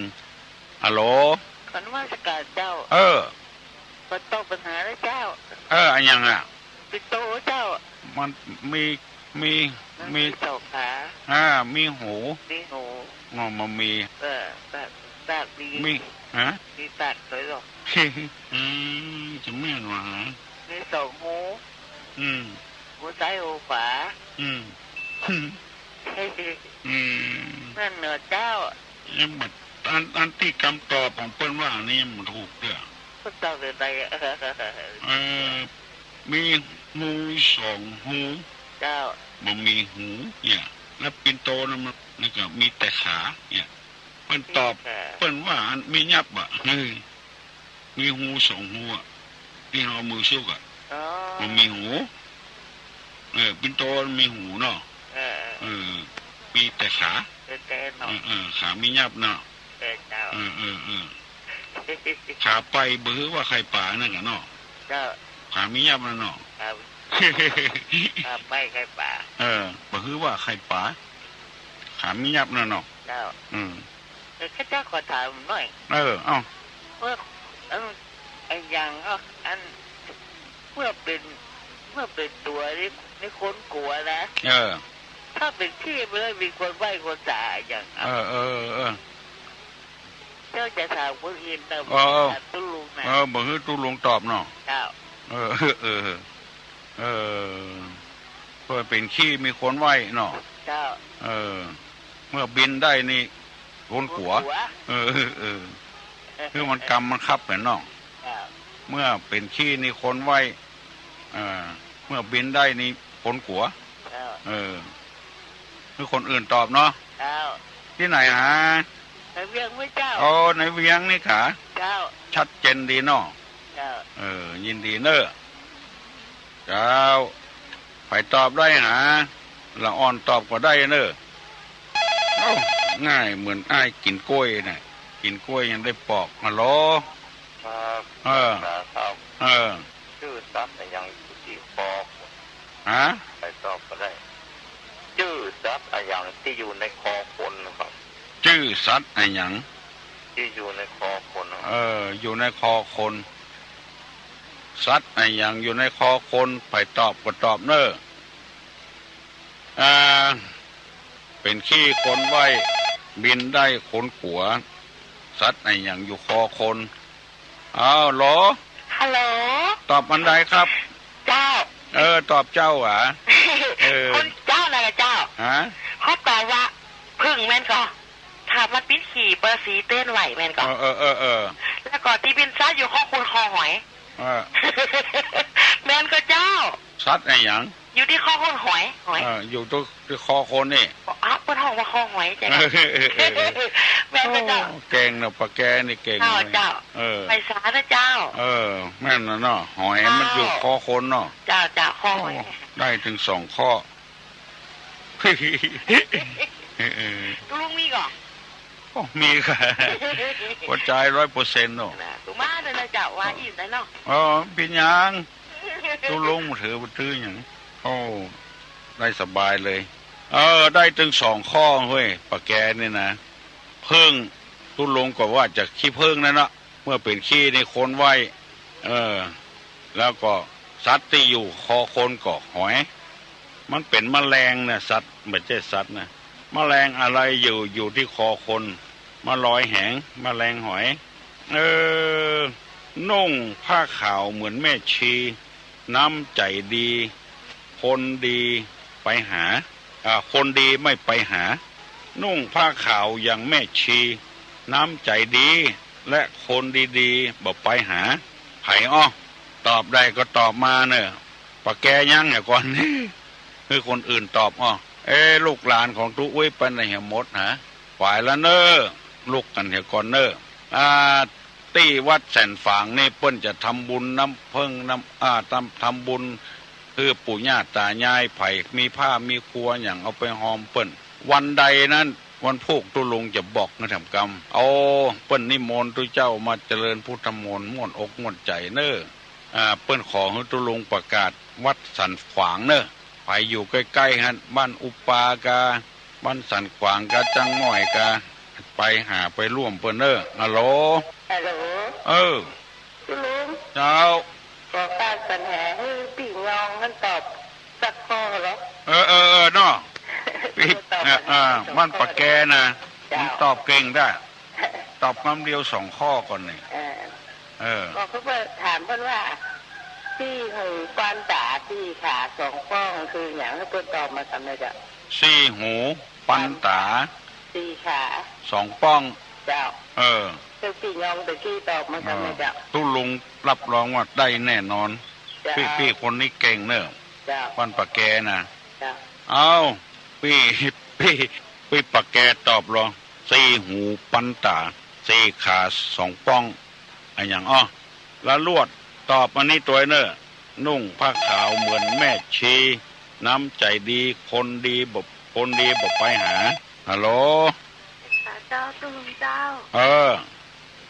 ฮัลโหล ขอนว่าสกัดเจ้าก็ต้องปัญหาแล้วเจ้าอันยังปิโตเจ้ามันมีสองขามีหูมันมีตัดดีมีมีตัดเลยหรอจะไม่หรอมีสองหูหูซ้ายหูขวานั่นเหนือเจ้ายังแบบอันที่คำตอบของเปิ้นว่านี่มันถูกเด้อก็ตอบเลยมีหูสองหูเจ้ามันมีหูเนี่ยแล้วปินโตนั่นมันนี่ก็มีแต่ขาเนี่ยเปิ้นตอบเปิ้นว่ามียับมีหูสองหูที่เรามือซุกมันมีหูปินโตมันมีหูเนาะมีแต่ขาขามียับเนาะขาไปเบื้อว่าใครป่านั่นกันเนาะขามียับนั่นเนาะขาไปใครป่าเบื้อว่าใครป่าขามียับนั่นเนาะข้าเจ้าขอถามหน่อยเอ้าเมื่อไอ้ยังอันเมื่อเป็นตัวนี่คนกลัวนะถ้าเป็นที่เลยมีคนไหว้คนสาอย่างเจ้าจะถามคนอื่นแต่ตุ้ลุงนะบ่ฮื้อตุ้ลุงตอบเนาะเจ้าเพื่อเป็นขี้มีคนไหว้เนาะเจ้าเมื่อบินได้นี่คนขัวคือมันกรรมมันคับเหมือนน้องเมื่อเป็นขี้นี่คนไหว้เมื่อบินได้นี่คนขัวคือคนอื่นตอบเนาะที่ไหนฮะในเวียงไม่เจ้าในเวียงนี่ขาชัดเจนดีเนาะยินดีเนอะเจ้าไปตอบได้หาละอ่อนตอบก็ได้เนอะง่ายเหมือนอ้ายกินกล้วยน่ะกินกล้วยยังได้ปอกมาล้อชื่อซับแต่ยังที่ปอกไปตอบก็ได้ชื่อซับอะไรอย่างที่อยู่ในคอคนครับชื่อสัตว์อะไรอย่างที่อยู่ในคอคนอยู่ในคอคนสัตว์อะไรอย่างอยู่ในคอคนไปตอบก็ตอบเนอะเป็นขี้คนไหวบินได้คนขัวสัตว์อะไรอย่างอยู่คอคนหรอฮัลโหลตอบอันใดครับเจ้าตอบเจ้าคนเจ้าอะไรเจ้าเขาตอบว่าพึ่งแม่นก็ถามมันปิ้นขี่เปอร์สีเต้นไหวแม่นก็แล้วก็ที่บินซัดอยู่ข้อคุณคอหอยแม่นก็เจ้าซัดอะไรอย่างอยู่ที่ข้อคนหอยอยู่ที่คอคนนี่เปิ้นห้องว่าคอหอยจ้ะแม่นก็เจ้าเก่งเนาะปะแกนี่เก่งเจ้าไปสานะเจ้าแม่นนะเนาะหอยมันอยู่คอคนเนาะเจ้าคอหอยได้ถึง2 ข้อตุลุงมีก่อนมีค่ะกระจาย100%เนาะตุมาเลยนะเจ้าว่าอิ่มได้เนาะพี่ยังตุลุงถือตื้ออย่างได้สบายเลยได้ถึง2 ข้อเฮ้ยปะแกนี่นะเพิ่งตุลุงก็ว่าจะขี้เพิ่งนั่นเนาะเมื่อเป็นขี้ในคนไหวแล้วก็ สัตว์ที่อยู่คอคนก็หอยมันเป็นแมลงนะสัตว์ไม่ใช่สัตว์นะแมลงอะไรอยู่ที่คอคนมาลอยแหงแมลงหอยนุ่งผ้าขาวเหมือนแม่ชีน้ำใจดีคนดีไปหาคนดีไม่ไปหานุ่งผ้าขาวอย่างแม่ชีน้ำใจดีและคนดีๆบอกไปหาไผ่อ้อตอบได้ก็ตอบมาเนอะปะแกยังเนี่ยก่อนนี่คือคนอื่นตอบอ้อลูกหลานของตุอุ้ยเป็นอะไรหมดฮะฝ่ายละเนอลูกกันเถอะก่อนเนอที่วัดแสนฝางนี่เปิ้นจะทำบุญน้ำเพิ่งทำบุญคือปู่ย่าตายายไผ่มีผ้ามีครัวอย่างเอาไปหอมเปิ้นวันใดนั้นวันพุธตุลงจะบอกนะทำกรรมเอาเปิ้นนิมนต์ตุเจ้ามาเจริญพุทธมนต์ม่วนอกม่วนใจเนอเปิ้นขอให้ตุลงประกาศวัดสันขวางเนอไปอยู่ใกล้ๆฮะบ้านอุปากาบ้านสันขวางกาจังหน่อยกาไปหาไปร่วมเปิ้นเนอฮัลโหลฮัลโหลตุลุงเจ้าขอการปัญหาให้ปี่ยองมันตอบสักข้อหรอเนาะปิดมันปะแกนะมันตอบเก่งได้ตอบคำเดียว2 ข้อก่อนนี่บอกเขาถามเพิ่นว่าที่หูปานตาที่ขา2 ป้องคืออย่างให้เพิ่นตอบมาทำได้จ้ะสี่หูปันตา4 ขา2 ป้องเจ้าคือปี่ยองตะกี้ตอบมาทำได้จ้ะตุลุงรับรองว่าได้แน่นอนพี่คนนี้เก่งเนอะปันปะแกนะเอาพี่ปะแกตอบรอ4 หูปันตา4 ขา2 ป้องอะไรอย่างแล้วลวดตอบอันนี้ตัวเนอะนุ่งผ้าขาวเหมือนแม่ชีน้ำใจดีคนดีบอกไปหาฮัลโหลเจ้าตุลุงเจ้า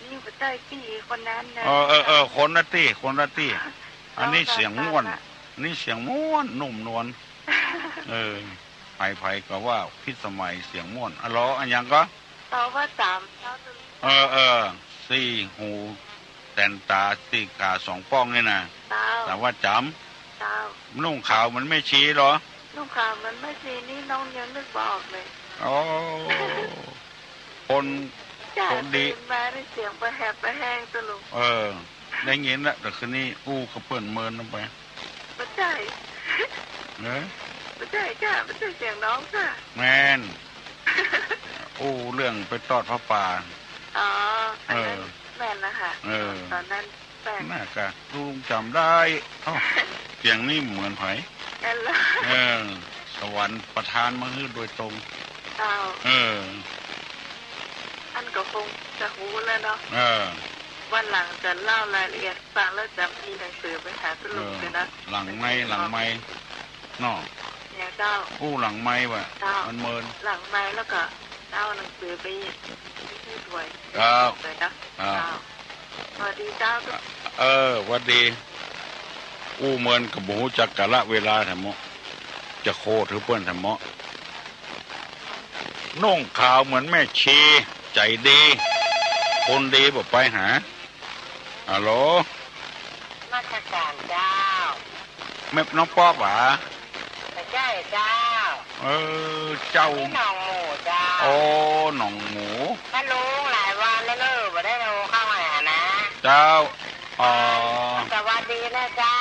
นี่บ่ได้พี่คนนั้นนะคนละตี้อันนี้เสียงม่วนนี่เสียงม่วนนุ่มนวลไผ่ก็ว่าพิสมัยเสียงม่วนฮัลโหลอันยังก็ตอบว่า3เจ้าตุลุง4 หูแต่นตา4 ขา2 ป้องนี่นะแต่ว่าจำนุ่งขาวมันไม่ชี้หรอนุ่งขาวมันไม่ชี้นี่น้องยังนึกบอกเลยคนดีมาได้เสียงประแหบประแห้งตลุงได้ยินแล้วแต่คืนนี้เขาเปิดเมินลงไปไม่ใช่ไม่ใช่ค่ะไม่ใช่เสียงน้องค่ะแมนเรื่องไปตอดพระป่าอันนั้นแม่นนะคะตอนนั้นแม่นน่ากะลุงจำได้เสียงนี่เหมือนไผ่สวรรค์ประทานมาให้โดยตรงอันก็คงจะหูแล้วเนาะวันหลังจะเล่ารายละเอียดฟังแล้วจำที่หนังสือไปหาสรุปเลยนะหลังไม้นอกเนี่ยเจ้าหลังไม้ว่ะมันเมินหลังไม้แล้วก็เจ้าหนังสือไปที่ถวยเลยนะสวัสดีเจ้าวัสดีเมินกับหูจักกะละเวลาแถมจะโคตรหรือเปิ้นแถมนุ่งขาวเหมือนแม่ชีใจดีคนดีบอกไปหาฮัลโหลมาตรการเจ้าแม่น้องป๊อบหรอใช่เจ้าเจ้าหนองหมูเจ้าหนองหมูถ้าลุงหลายวันแล้วเนอะบ่ได้เราเข้ามานะเจ้าสวัสดีนะเจ้า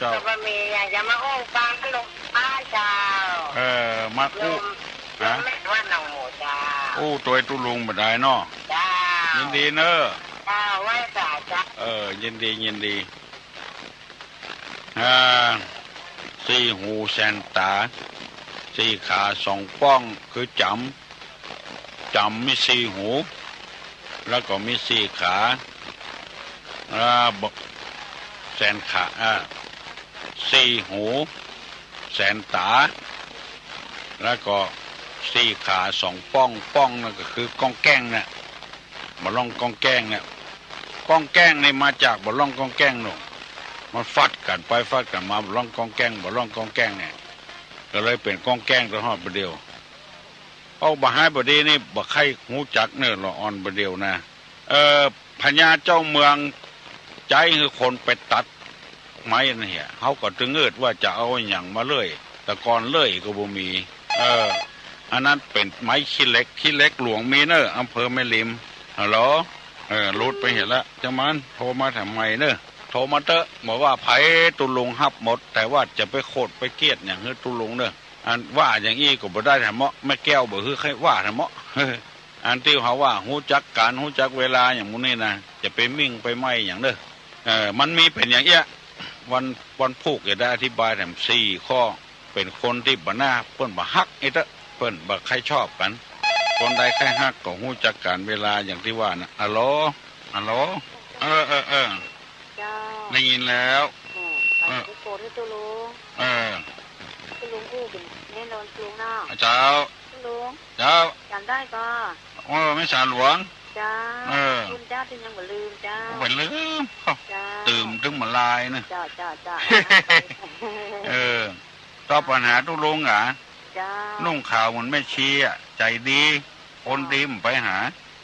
จะมามีอยากจะมาฟังลุงเจ้ามานะว่าหนองหมูเจ้าตัวตุลุงบ่ได้เนาะยินดีเนอะเจ้าไว้จ่ายจ้ายินดี4 หูแสนตา4 ขา2 ป้องคือจำมี4 หูแล้วก็มี4 ขาแสนขา4 หูแสนตาแล้วก็4 ขา2 ป้องนั่นก็คือกองแก้งเนี่ยบ่ล่องกองแก้งเนี่ยกองแก้งนี่มาจากบ่ล่องกองแก้งหนูมันฟัดกันไปฟัดกันมาบ่ล่องกองแก้งเนี่ยก็เลยเป็นกองแก้งตัวฮอดบ่เดียวบ่หายบ่ดีนี่บ่ใครหูจักเน้อละอ่อนบ่เดียวนะพญาเจ้าเมืองใจคือคนไปตัด ไม้นั่นเหี้ยเขาก็ตึงเอิดว่าจะเอาอย่างมาเลยแต่ก่อนเลยก็บ่มีอันนั้นเป็นไม้ขี้เล็กหลวงมีเนอะอำเภอแม่ริมฮัลโหลรูดไปเห็นแล้วจังมันโทรมาทำไมเนอะโทรมาเตอะบอกว่าไผตุลุงฮับหมดแต่ว่าจะไปโคตรไปเกียดอย่างเฮ้ตุลุงเนอะอันว่าอย่างอี้ก็บ่ได้ทำเมาะแม่แก้วบ่คือใครว่าทำเมาะอันที่เขาว่าหูจักการหูจักเวลาอย่างมู้นี่นะจะไปมิ่งไปไหมอย่างเด้อมันมีเป็นอย่างเงี้ยวันพูกจะได้อธิบายแถม4 ข้อเป็นคนที่บ่หน้าเปิ้นบ่ฮักไอ้เด้อเปิ้นบ่ใครชอบกันคนใดใครฮักก็หูจักการเวลาอย่างที่ว่านะฮัลโหลเจ้าได้ยินแล้วไปโกรธให้ตัวลุงตัวลุงอู้เป็นแน่นอนลุงเนาะเจ้าตัวลุงเจ้าจำได้ก็ไม่สาหลวงเจ้าคุณเจ้าที่ยังบ่ลืมเจ้าบ่ลืมตื่มถึงมาลายนะเจ้าตอบปัญหาตุลุงอ่ะเจ้านุ่งข่าวมันไม่ชี้อ่ะใจดีคนดีมไปหา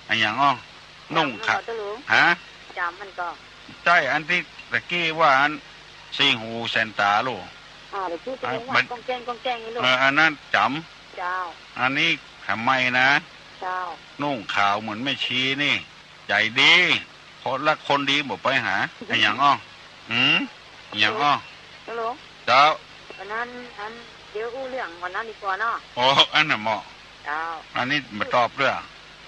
อันอย่างนุ่งข่าวฮะจำมันก็ใช่อันที่ตะกี้ว่าอันซีหูเซนตาลูกเดี๋ยวพูดถึงว่ากองแจ้งนี่ลูกอันนั้นจำเจ้าอันนี้ทำไมนะเจ้านุ่งข่าวเหมือนไม่ชี้นี่ใจดีคนละคนดีบอกไปหาอันอย่างอย่างเจ้าวันนั้นเดี๋ยวอู้เรื่องวันนั้นดีกว่าเนาะอันน่ะเหมาะเจ้าอันนี้มาตอบเรื่อง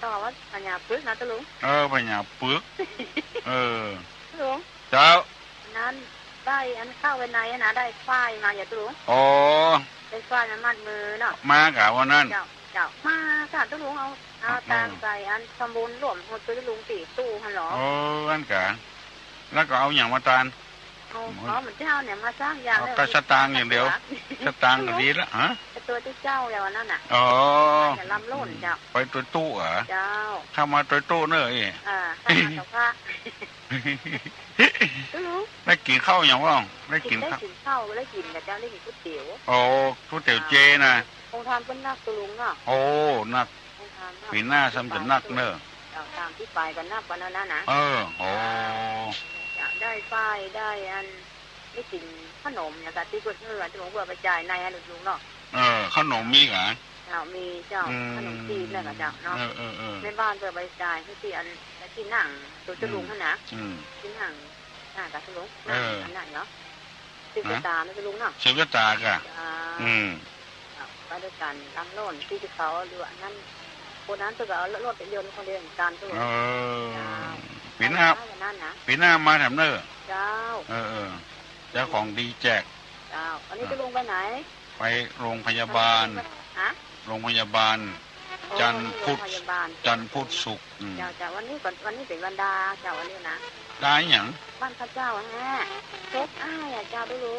ตอบว่าปัญญาปึกนะตะลุงปัญญาปึกตะลุงเจ้านั้นได้อันเข้าไปในนะได้ฝ้ายมาอย่าตะลุงได้ฝ้ายน้ำมันมือเนาะมากะวันนั้นเจ้ามาค่ะตะลุงเอาตามใจอันสมบูรณ์รวมหมดตะลุงตีตู้ฮัลโหลอันกะแล้วก็เอาอย่างมาตานเหมือนเจ้าเนี่ยมาสร้างยางก็สตางค์อย่างเดียวสตางค์ก็ดีแล้วฮะตัวที่เจ้าอย่างนั้นน่ะอย่าลำล้นเจ้าไปตัวตู้เหรอเจ้าเข้ามาตัวตู้เนอะข้าวกับข้าได้กินข้าวอย่างว่าได้กินข้าวได้กินแต่เจ้าได้กินก๋วยเตี๋ยวก๋วยเตี๋ยวเจนะองค์ทานเป็นนักตุลุงเนาะนักปีหน้าซ้ำจะนักเนอะตามที่ไปกันนักกันนั่นนะได้ฝ้ายได้อันได้กินขนมอย่างที่เพื่อนที่ผมเพื่อไปจ่ายในอันลุงเนาะขนมมีเหรอมีเจ้าขนมจีนแล้วก็เจ้าเนาะในบ้านเพื่อไปจ่ายที่อันที่นั่งตัวจะลุงขนาดที่นั่งกับจะลุงนั่งเนาะซื้อกระตาไม่จะลุงเนาะซื้อกระตากะไปด้วยกันลำโน่นที่เขาดูนั่นคนนั้นตัวเอารถไปโยนคนเดียวกันตัวปีหน้ามาทำเนอเจ้าเจ้าของดีแจกเจ้าวันนี้จะลงไปไหนไปโรงพยาบาลโรงพยาบาลจันพุธศุกร์เจ้าวันนี้ก่อนวันนี้เป็นวันดาเจ้าวันนี้นะได้อย่างบ้านพระเจ้าฮะเช็คเจ้าดูรู้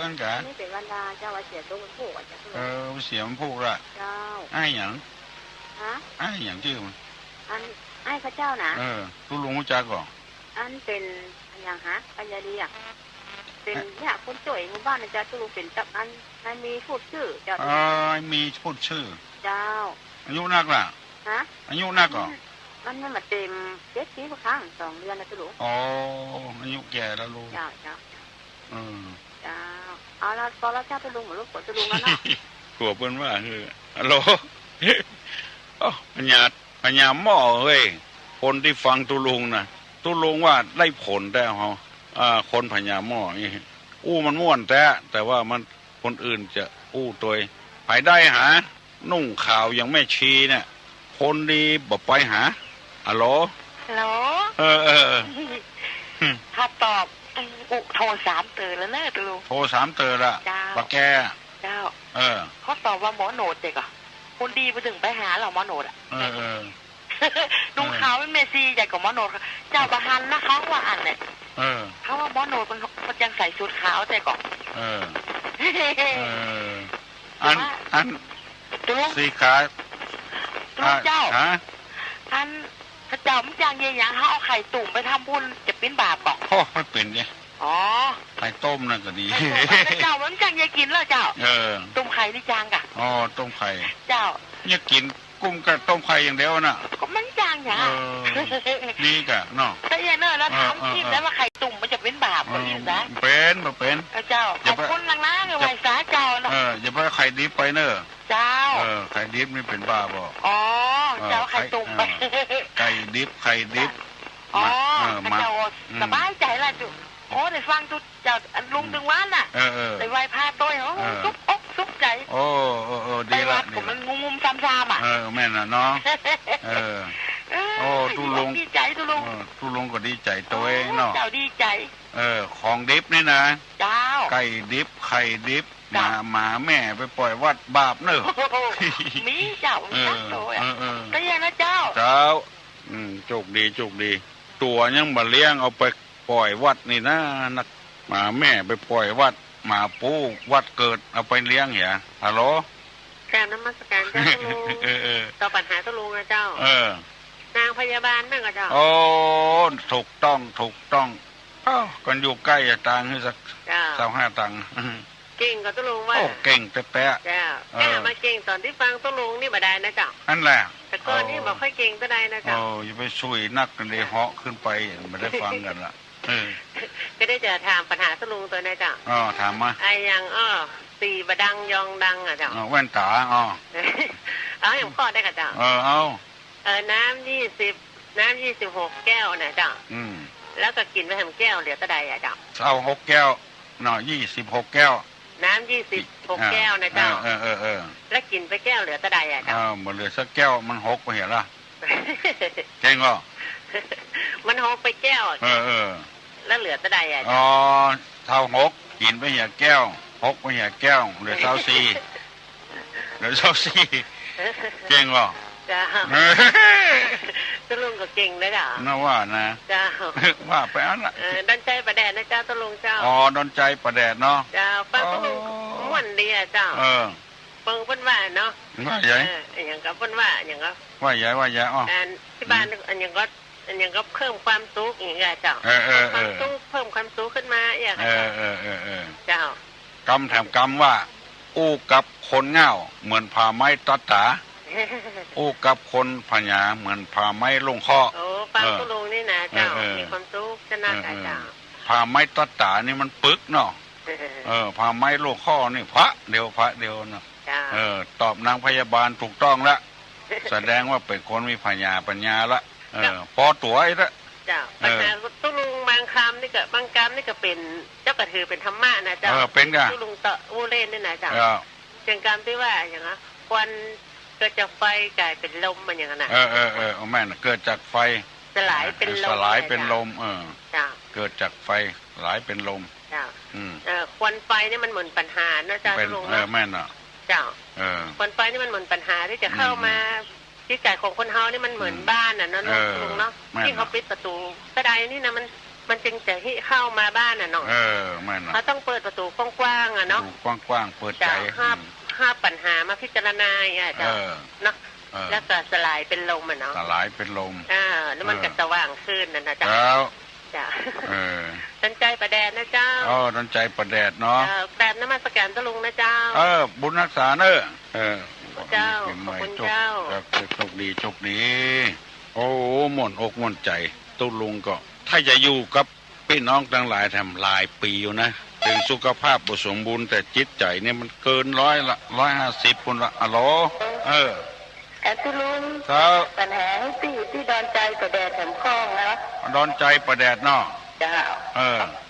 อันกะนี่เป็นวันดาเจ้าว่าเสียตัวมันผูกจ้าเสียมันผูกละเจ้าอย่างอย่างชื่อมันพระเจ้านะตุลุงจักก่อนอันเป็นอย่างฮะปัญญาดีเป็นเนี่ยคนจ่อยหมู่บ้านนะจ๊ะตุลุงเป็นจับอันมีพูดชื่อเจ้ามีพูดชื่อเจ้าอายุนักล่ะอายุนักก่อนมันไม่มาเต็ม7 ปีครั้ง2 เดือนนะตุลุงอายุแก่แล้วลูกเจ้าเจ้าเอาละพอแล้วเจ้าตุลุงเหมือนลูกปวดตุลุงแล้วเนาะขวบเป็นว่าคือฮัลโหลปัญญาหม้อเฮ้ยคนที่ฟังตุลุงนะตุลุงว่าได้ผลแต่คนพญาหม้อนี่มันม่วนแต่ว่ามันคนอื่นจะตัวไปได้หานุ่งข่าวยังไม่ชีเนี่ยคนดีบอกไปหาฮัลโหลถ้าตอบโทร3 เตอแล้วนะตุลุงโทร3 เตอละปะแกเจ้าเขาตอบว่าหมอโนดเด็กอ่ะคนดีไปถึงไปหาเหรอหมอโนดอ่ะนุ่งขาวเป็นเมซี่ใหญ่กว่าหมอโนดเจ้าประหันนะเขาว่าอันเนี่ยเขาว่าหมอโนดมันยังใส่ชุดขาวแต่ก่อนอันสีขาเจ้าอันพระเจ้ามันจางเยี่ยงเขาเอาไข่ตุ่มไปทำบุญจะเป็นบาปบอกไม่เป็นเนี่ยไข่ต้มนั่นก็ดีเจ้ามันจางเยี่ยกินแล้วเจ้าตุ่มไข่นี่จางกะต้มไข่เจ้าเนี่ยกิน กุ้งกับต้มไข่อย่างเดียวน่ะก็มันจางอย่างดีกะเนาะถ้าอย่างนั้นแล้วถามกินแล้วว่าไข่ตุ่มมันจะเป็นบาปก็อีกนะเป็นเจ้าขอบคุณล้างๆเลยไว้สาเจ้าเนาะอย่าไปไข่ดิบไปเนอะเจ้าไข่ดิบนี่เป็นบาปบ่อ๋อเจ้าไข่ตุ่มไปไข่ดิบอ๋อเจ้าสบายใจละจุโอ้ได้ฟังตุเจ้าลุงถึงวันน่ะได้ไหว้พระตัวเหรอซุกอกซุกใจโอ้ดีละมันงุมๆซ้ำๆอ่ะแม่น่ะเนาะโอ้ตุลุงดีใจตุลุงก็ดีใจตัวเองเนาะเจ้าดีใจของดิบนี่นะเจ้าไก่ดิบไข่ดิบหมาแม่ไปปล่อยวัดบาปเนอะมีเจ้านักตัวก็ยังนะเจ้าโชคดีตัวยังมาเลี้ยงเอาไปปล่อยวัดนี่นะนักหมาแม่ไปปล่อยวัดหมาปูวัดเกิดเอาไปเลี้ยงเหรอฮัลโหลแกนมัสการเจ้าลุงต่อปัญหาตัวลุงนะเจ้านางพยาบาลนั่งกับเจ้าโอ้ถูกต้องกันอยู่ใกล้ต่างให้สัก25 ตังค์เก่งกับตัวลุงว่าเก่งแป๊ะเจ้าแกมาเก่งตอนที่ฟังตัวลุงนี่มาได้นะเจ้านั่นแหละแต่ก่อนนี่บอกค่อยเก่งก็ได้นะเจ้าอย่าไปช่วยนักกันเลยเหาะขึ้นไปไม่ได้ฟังกันละก็ได้จะถามปัญหาตัวลุงตัวนะเจ้าถามมาไอ้ยังตีบดังยองดังอ่ะเจ้าแว่นตาเอาอย่างพ่อได้กับเจ้าน้ำ26 แก้วนะเจ้าแล้วก็กินไปทำแก้วเหลือตะไดอ่ะเจ้าเอา6 แก้ว26 แก้วน้ำ26 แก้วนะเจ้าแล้วกินไปแก้วเหลือตะไดอ่ะเจ้าหมดเหลือสักแก้วมัน6ไปเห็นละแกงก็มัน6ไปแก้วแล้วเหลือตะไดอ่ะเท่า6กินไปเหี่ยแก้ว6ไปเหี่ยแก้วเหลือ24แกงก็จ้าตะลุงก็เก่งเลยจ้ะน่าว่านะจ้าว่าไปอันละดอนใจประแดดนะเจ้าตะลุงเจ้าดอนใจประแดดเนาะจ้าป้าตะลุงม่วนดีอ่ะเจ้าเปิงเพิ่นว่าเนาะว่าใหญ่อย่างกับเพิ่นว่าอย่างก็ว่าใหญ่ที่บ้านอย่างก็เพิ่มความสุขอย่างเงี้ยเจ้าความสุขเพิ่มความสุขขึ้นมาอย่างเจ้ากำแถมกำว่าอู้กับคนเง่าเหมือนผ่าไม้ตัดตาอู้กับคนพญาเหมือนผ่าไม้ลงคอฟังตุลุงนี่นะเจ้ามีความสุขชนะกันเจ้าผ่าไม้ตัดตานี่มันปึกเนาะผ่าไม้ลงคอนี่พระเดียวเนาะตอบนางพยาบาลถูกต้องละแสดงว่าเป็นคนมีปัญญาละพอตัวไอ้ละเจ้าปัญหาตุลุงบางคำนี่ก็บางกรรมนี่ก็เป็นเจ้ากระถือเป็นธรรมะนะเจ้าเป็นกันตุลุงตะอูเล่นนี่นะเจ้าอย่างกรรมที่ว่าอย่างนั้นควันเกิดจากไฟกลายเป็นลมมันอย่างนั้นแม่นเกิดจากไฟสลายเป็นลมเกิดจากไฟสลายเป็นลมควันไฟนี่มันเหมือนปัญหานะเจ้าตุลุงแม่นอ่ะเจ้าควันไฟนี่มันเหมือนปัญหาที่จะเข้ามาจิตใจของคนเฮานี่มันเหมือนบ้านน่ะเนาะลุงเนาะที่เขาปิดประตูกระไดนี่นะมันจึงจะให้เข้ามาบ้านน่ะเนาะเขาต้องเปิดประตูกว้างๆอ่ะเนาะกว้างๆเปิดใจห้าปัญหามาพิจารณาอ่ะเจ้าเนาะแล้วก็สลายเป็นลมอ่ะเนาะสลายเป็นลมแล้วมันก็สว่างขึ้นนะเจ้าจ้าดันใจประแดดนะเจ้าดันใจประแดดเนาะแต่น้ำมันสแกนตะลุงนะเจ้าบุญรักษาเนอะเจ้าขอบคุณเจ้าโชคดีโอ้หม่นอกหม่นใจตุลุงก็ถ้าจะอยู่กับพี่น้องทั้งหลายทำหลายปีอยู่นะถึงสุขภาพบ่สมบูรณ์แต่จิตใจเนี่ยมันเกิน100 ละ150คนละอ๋อตุลุงปัญหาที่ดอนใจประแดดแถมคล้องนะดอนใจประแดดเนาะเจ้า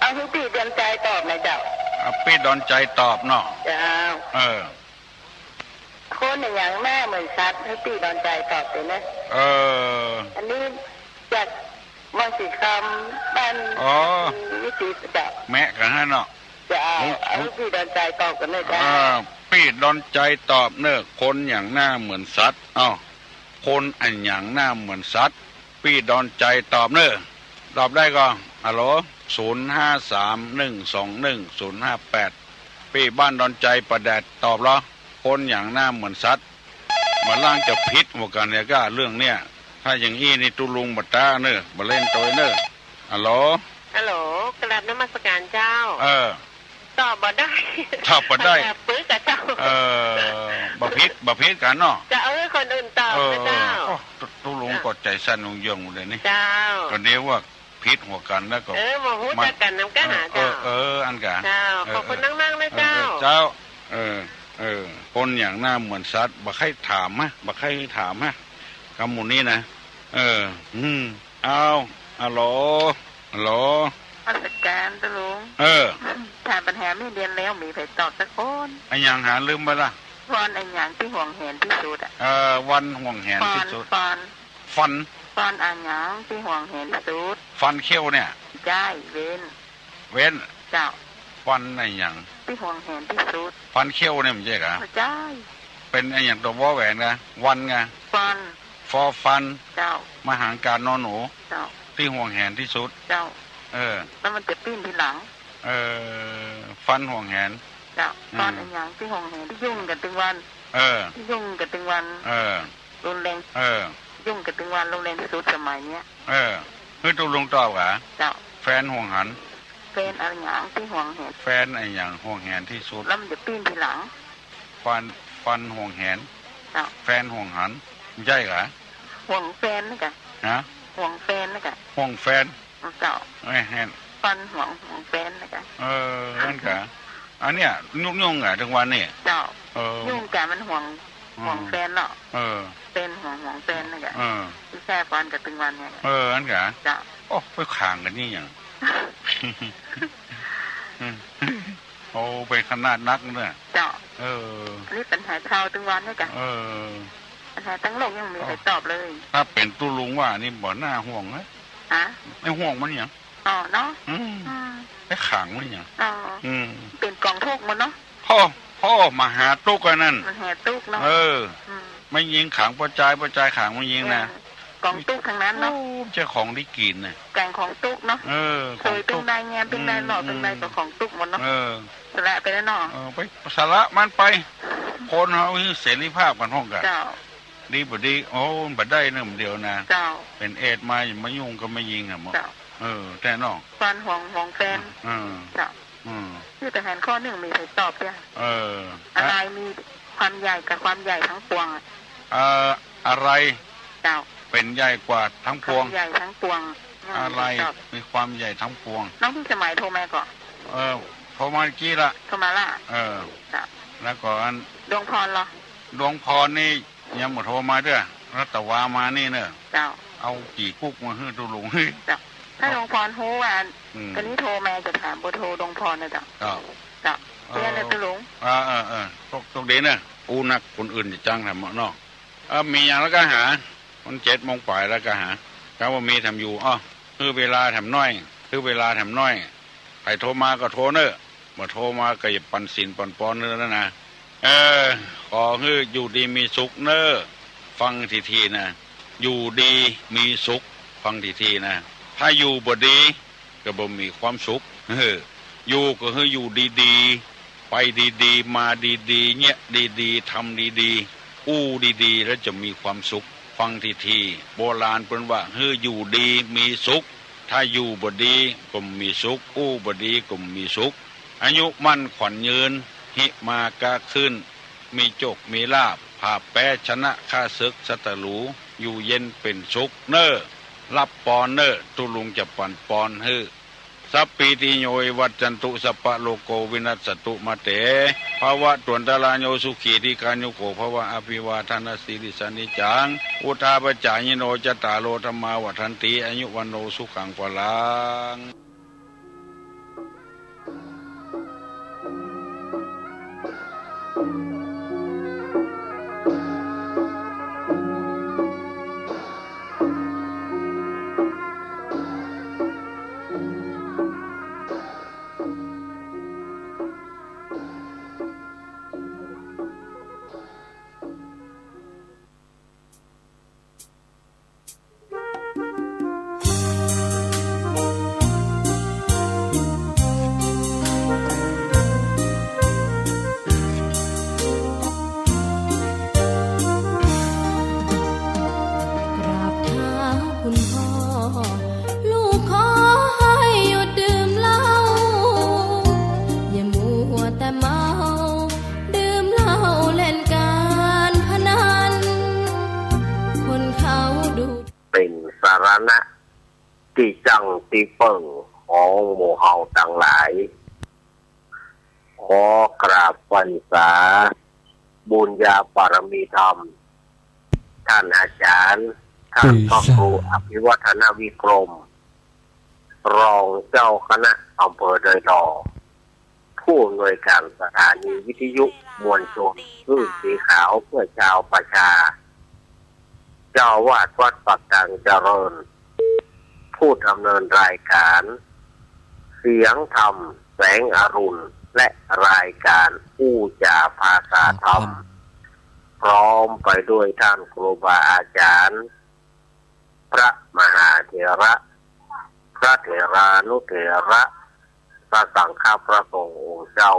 เอาพี่ดอนใจตอบนะเจ้าพี่ดอนใจตอบเนาะเจ้าคนอย่างแม่เหมือนซัดให้พี่ดอนใจตอบเลยนะอันนี้จากมอสิคำบ้านวิจิตรเจ้าแม่กันฮะเนาะจะเอาพี่ดอนใจตอบกันเลยจ้าพี่ดอนใจตอบเนอะคนอย่างหน้าเหมือนสัตว์คนอันอย่างหน้าเหมือนสัตว์พี่ดอนใจตอบเนอะตอบได้ก็ฮัลโหล0531210058พี่บ้านดอนใจประแดดตอบเหรอคนอย่างหน้าเหมือนสัตว์มาล่างจะพิษหมดกันเนี่ยก็เรื่องเนี้ยถ้าอย่างนี้นี่ตุลุงบัตตาเนอะมาเล่นตัวเนอะฮัลโหลกราบนมัสการเจ้าตอบบ่ได้ตอบบ่ได้ปื้อกับเจ้า บะพิษกันเนาะจะเอาให้คนอื่นตอบนะเจ้าตู้ลุงกดใจสั้นลงยงเลยนี่เจ้าก็เดียวว่าพิษหัวกันแล้วก็มาพูดกันน้ำกันหาเจ้าอันกันเจ้าขอบคุณนั่งๆเลยเจ้าคนอย่างหน้าเหมือนซัดบักให้ถามฮะคำหมูนี้นะเอาฮัลโหลราชการตะลุงถ้าปัญหาไม่เรียนแล้วมีใครตอบสักคนไอ้ยังหาลืมไปละวันไอ้ยังที่ห่วงเห็นที่สุดวันห่วงเห็นที่สุดฟันไอ้ยังที่ห่วงเห็นที่สุดฟันเขี้ยวเนี่ยใช่เว้นเจ้าฟันไอ้ยังที่ห่วงเห็นที่สุดฟันเขี้ยวเนี่ยมันใช่กะใช่เป็นไอ้ยังตัววอแหวนนะวันไงฟอฟันเจ้ามาหางการนอนหนูเจ้าที่ห่วงเห็นที่สุดเจ้าแล้วมันจะปิ้นทีหลังฟันห่วงแหนเจ้าฟันไอ้ยังที่ห่วงแหนที่ยุ่งกันตึงวันที่ยุ่งกันตึงวันรุนแรงยุ่งกันตึงวันรุนแรงที่สุดสมัยเนี้ยคือตัวลงตอบกะเจ้าแฟนห่วงหันแฟนไอ้ยังที่ห่วงแหนแฟนไอ้ยังห่วงแหนที่สุดแล้วมันจะปิ้นทีหลังฟันห่วงแหนแฟนห่วงหันใช่กะห่วงแฟนนะกะห่วงแฟนนะกะห่วงแฟนเจ้าแหนฟันห่วงแฟนนะกะนั่นกะอันเนี้ยยุ่งอ่ะทั้งวันนี่เจ้ายุ่งกะมันห่วงแฟนเนาะเป็นห่วงแฟนนะกะที่แค่ฟันกับตึงวันเนี่ยนั่นกะเจ้าโอ้ไปข่างกันนี่อย่างโอ้ไปขนาดนักเนี่ยเจ้านี่ปัญหาชาวตึงวันนี่กะปัญหาทั้งโลกยังมีใครตอบเลยถ้าเป็นตู้ลุงว่านี่บ่หน้าห่วงนะไม่ห่วงมันอย่างเนาะไปขังมันอย่างเป็นกองทุกมันเนาะพ่อมาหาตุกกันนั่นมาหาตุกเนาะไม่ยิงขังประจายขังไม่ยิงนะกองตุกทางนั้นเนาะเจ้าของได้กินน่ะแกงของตุกเนาะเคยเป็นได้แง่เป็นได้หล่อเป็นได้กับของตุกหมดเนาะสละไปแล้วเนาะไปสละมันไปคนเขาเสรีภาพกันห้องกันดีบ่ดีโอ้บ่ได้เนื่อเดียวนะเป็นเอดมาอย่ามายุ่งก็ไม่ยิงอ่ะมั้งแต่นอกฟันห่วงแฟนชื่อทหารข้อหนึ่งมีใครตอบเนี่ยอะไรมีความใหญ่กับความใหญ่ทั้งปวงอะไรเจ้าเป็นใหญ่กว่าทั้งปวงใหญ่ทั้งปวงอะไรมีความใหญ่ทั้งปวงน้องพี่สมัยโทรมาก่อนโทรมากี้ละโทรมาละแล้วก่อนดวงพรเหรอดวงพรนี่ยังหมดโทรมาด้วยรัตวามานี่เนอะเจ้าเอากี่กุ๊กมาให้ตุลุงเจ้าถ้าดวงพรโหวันตอนนี้โทรมาจะถามเบอร์โทรดวงพรนะเจ้าเจ้าเรียนเลยตุลุงตกเด่นนะปูนักคนอื่นจะจ้างทำเนาะมีอย่างแล้วก็หามัน7 โมงปลายแล้วก็หาถ้าว่ามีทำอยู่คือเวลาทำน้อยใครโทรมาก็โทรเนอะมาโทรมาก็อย่าปันสินปันปอนเนอะนะขอให้อยู่ดีมีสุขเนอะฟังทีนะอยู่ดีมีสุขฟังทีนะถ้าอยู่บ่ดีก็บ่มีความสุขอยู่ก็คืออยู่ดีๆไปดีๆมาดีๆเนี่ยดีๆทำดีๆอู้ดีๆแล้วจะมีความสุขฟังทีโบราณเพิ่นว่าอยู่ดีมีสุขถ้าอยู่บ่ดีก็มีสุขอู้บ่ดีก็มีสุขอายุมั่นขวัญยืนหิมากะขึ้นมีโจกมีลาภภาพแปชนะข้าศึกสัตรูอยู่เย็นเป็นสุขเนอรับปอนเนอตุลุงจะปั่นปอนสัพปีติโยวัจจันตุสัพพะโลโกวินัสสตุมาเตภาวะตวนตาลาโยสุขีติกายุโกภวะอภิวาทนาสิริสนิจังอุทาปจายโนจตารโลธรรมาวัฏันติอายุวันโนสุขังปลัง ณะที่จังที่เปิ่งของหมู่เฮาทั้งหลายขอกราบไหว้สาบุญญาบารมีธรรมท่านอาจารย์ท่านพระครูอภิวัฒนวิกรมรองเจ้าคณะอำเภอเดยดอผู้อำนวยการสถานีวิทยุมวลชนรุ่นสีขาวเพื่อชาวประชาเจ้าวาดวัดปักกังเจริญผู้ดำเนินรายการเสียงธรรมแสงอรุณและรายการผู้จาภาษาธรรมพร้อมไปด้วยท่านครูบาอาจารย์พระมหาเถระพระเถรานุเถระพระสังฆพระสงฆ์องค์เจ้า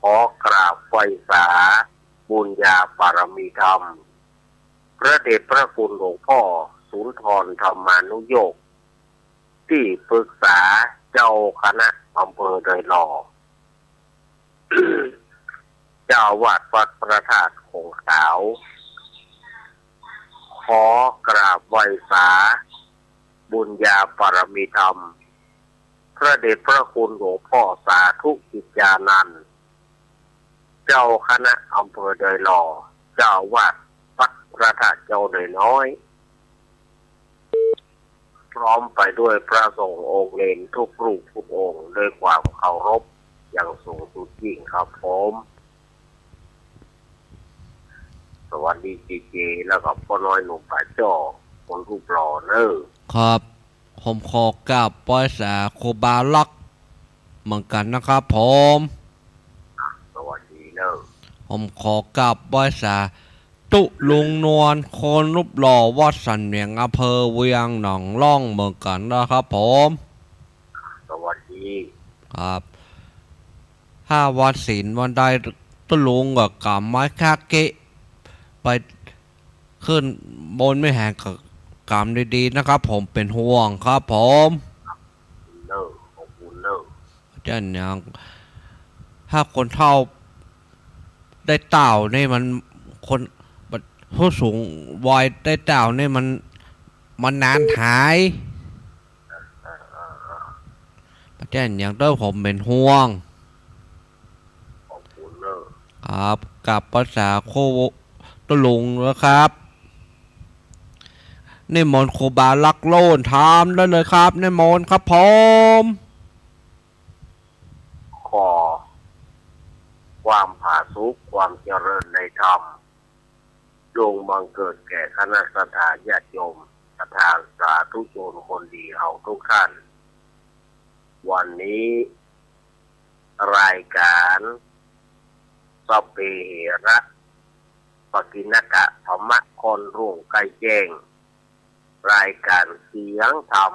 ขอกราบไหว้สาบุญญาบารมีธรรมพระเดชพระคุณหลวงพ่อสุนทรธรรมานุโยคที่ปรึกษาเจ้าคณะอำเภอเดยหล่อ เจ้าวาดวัดพระธาตุคงขาวขอกราบไหว้สาบุญญาบารมีธรรมพระเดชพระคุณหลวงพ่อสาธุกิจญานันท์เจ้าคณะอำเภอเดยหล่อเจ้าวาดวัดพระธาตุเจ้าเดยน้อยพร้อมไปด้วยพระสงฆ์องค์เล็กทุกรูปทุกองค์ด้วยความเคารพอย่างสูงสุดยิ่งครับผมสวัสดีเจแล้วก็พ่อน้อยหนุ่มป่าจ้อคนรูปหล่อเนอครับผมขอกราบไหว้สาครูบาลักษ์เหมือนกันนะครับผมสวัสดีเนอผมขอกราบไหว้สาตุลุงนวลคนรูปหล่อวัดสันเวียงอำเภอเวียงหนองล่องเหมือนกันนะครับผมสวัสดีครับถ้าวันศีลวันใดตุลุงกับกำไม้คาเกะไปขึ้นบนไม่แห่งกับกรรมดีๆนะครับผมเป็นห่วงครับผมเลิกของคุณเลิกเจ้าเนี่ยถ้าคนเฒ่าได้เต่านี่มันคนผู้สูงวัยได้เต่านี่มันนานหายเจ้าอย่างเต้าผมเป็นห่วงของคุณเลิกครับกับภาษาโคตลุงนะครับในมนต์ครูบาลักโลนทำได้เลยครับในมนต์ครับผมขอความผาสุกความเจริญในธรรมจงบังเกิดแก่คณะสัตยาญาติโยมศรัทธาสาธุชนคนดีเอาทุกท่านวันนี้รายการสเปเหระปกิณกะธรรมะคนรุ่งไกลแจ้งรายการเสียงธรรม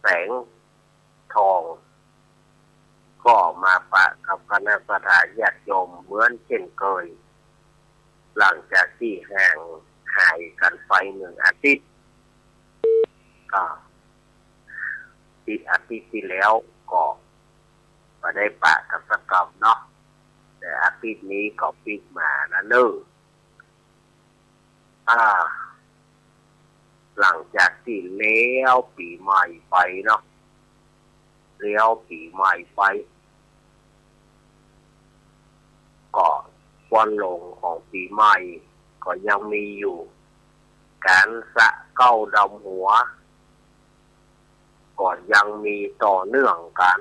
แสงทองก็มาปะกับคณะสัตยาญาติโยมเหมือนเช่นเคยหลังจากที่ห่างหายกันไป1 อาทิตย์ก็ที่อาทิตย์ที่แล้วก็มาได้ปะกับสักกรรมเนาะแต่อาทิตย์นี้ก็ปิดมานะเนอะหลังจากที่เลี้ยวปีใหม่ไปเนาะเลี้ยวปีใหม่ไปก็วันหลงของปีใหม่ก็ยังมีอยู่การสะเก้าดำหัวก่อนยังมีต่อเนื่องกัน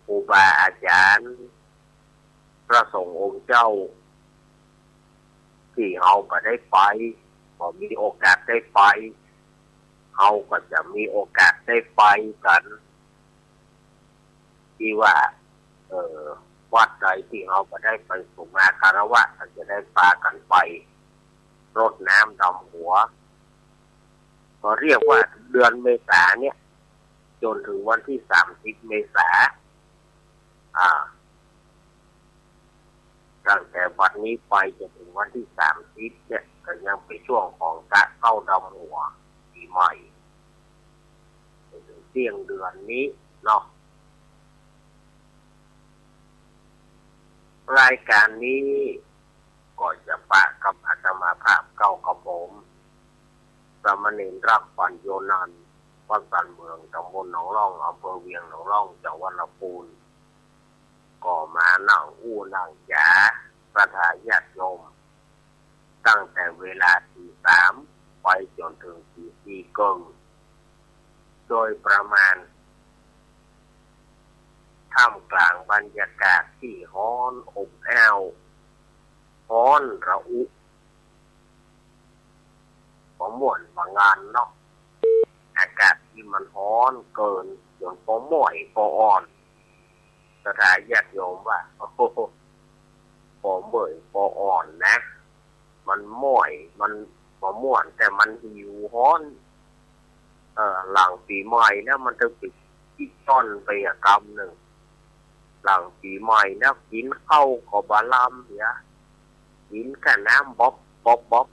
ครูบาอาจารย์พระสงฆ์องค์เจ้าที่เราก็ได้ไปพอมีโอกาสได้ไปเราก็จะมีโอกาสได้ไปกันที่ว่าวัดใดที่เราก็ได้ไปสุมาคารวะก็จะได้พากันไปรดน้ำดำหัวก็เรียกว่าเดือนเมษาเนี่ยจนถึงวันที่30 เมษาตั้งแต่วันนี้ไปจนถึงวันที่30เนี่ยก็ยังเป็นช่วงของการเข้าดำหัวปีใหม่ถึงเที่ยงเดือนนี้เนาะรายการนี้ก็จะปะกับอาตมาภาพเก้ากับผมสม เณรรักปัญโยนันท์วัดสันเมืองตำบลหนองร่องอำเภอเวียงหนองร่องจังหวัดลำพูนก็มานั่งอู้นั่งยาประทายญาติโยมตั้งแต่เวลาตี 3ไปจนถึงตี 4ครึ่งโดยประมาณท่ามกลางบรรยากาศที่ร้อนอบอ้าวร้อนระอุของม่วนบางงานเนาะอากาศที่มันร้อนเกินจนพอม่อยพออ่อนสถานญาติโยมว่าโอ้โหพอเมื่อยพออ่อนนะมันม่อยมันพอม่วนแต่มันหิวร้อนหลังปีใหม่แล้วมันจะปิดที่ต้นไปกรรมหนึ่งหลังปีใหม่แล้วกินข้าวขอบาลามเนี่ยกินแค่น้ำบ๊อบ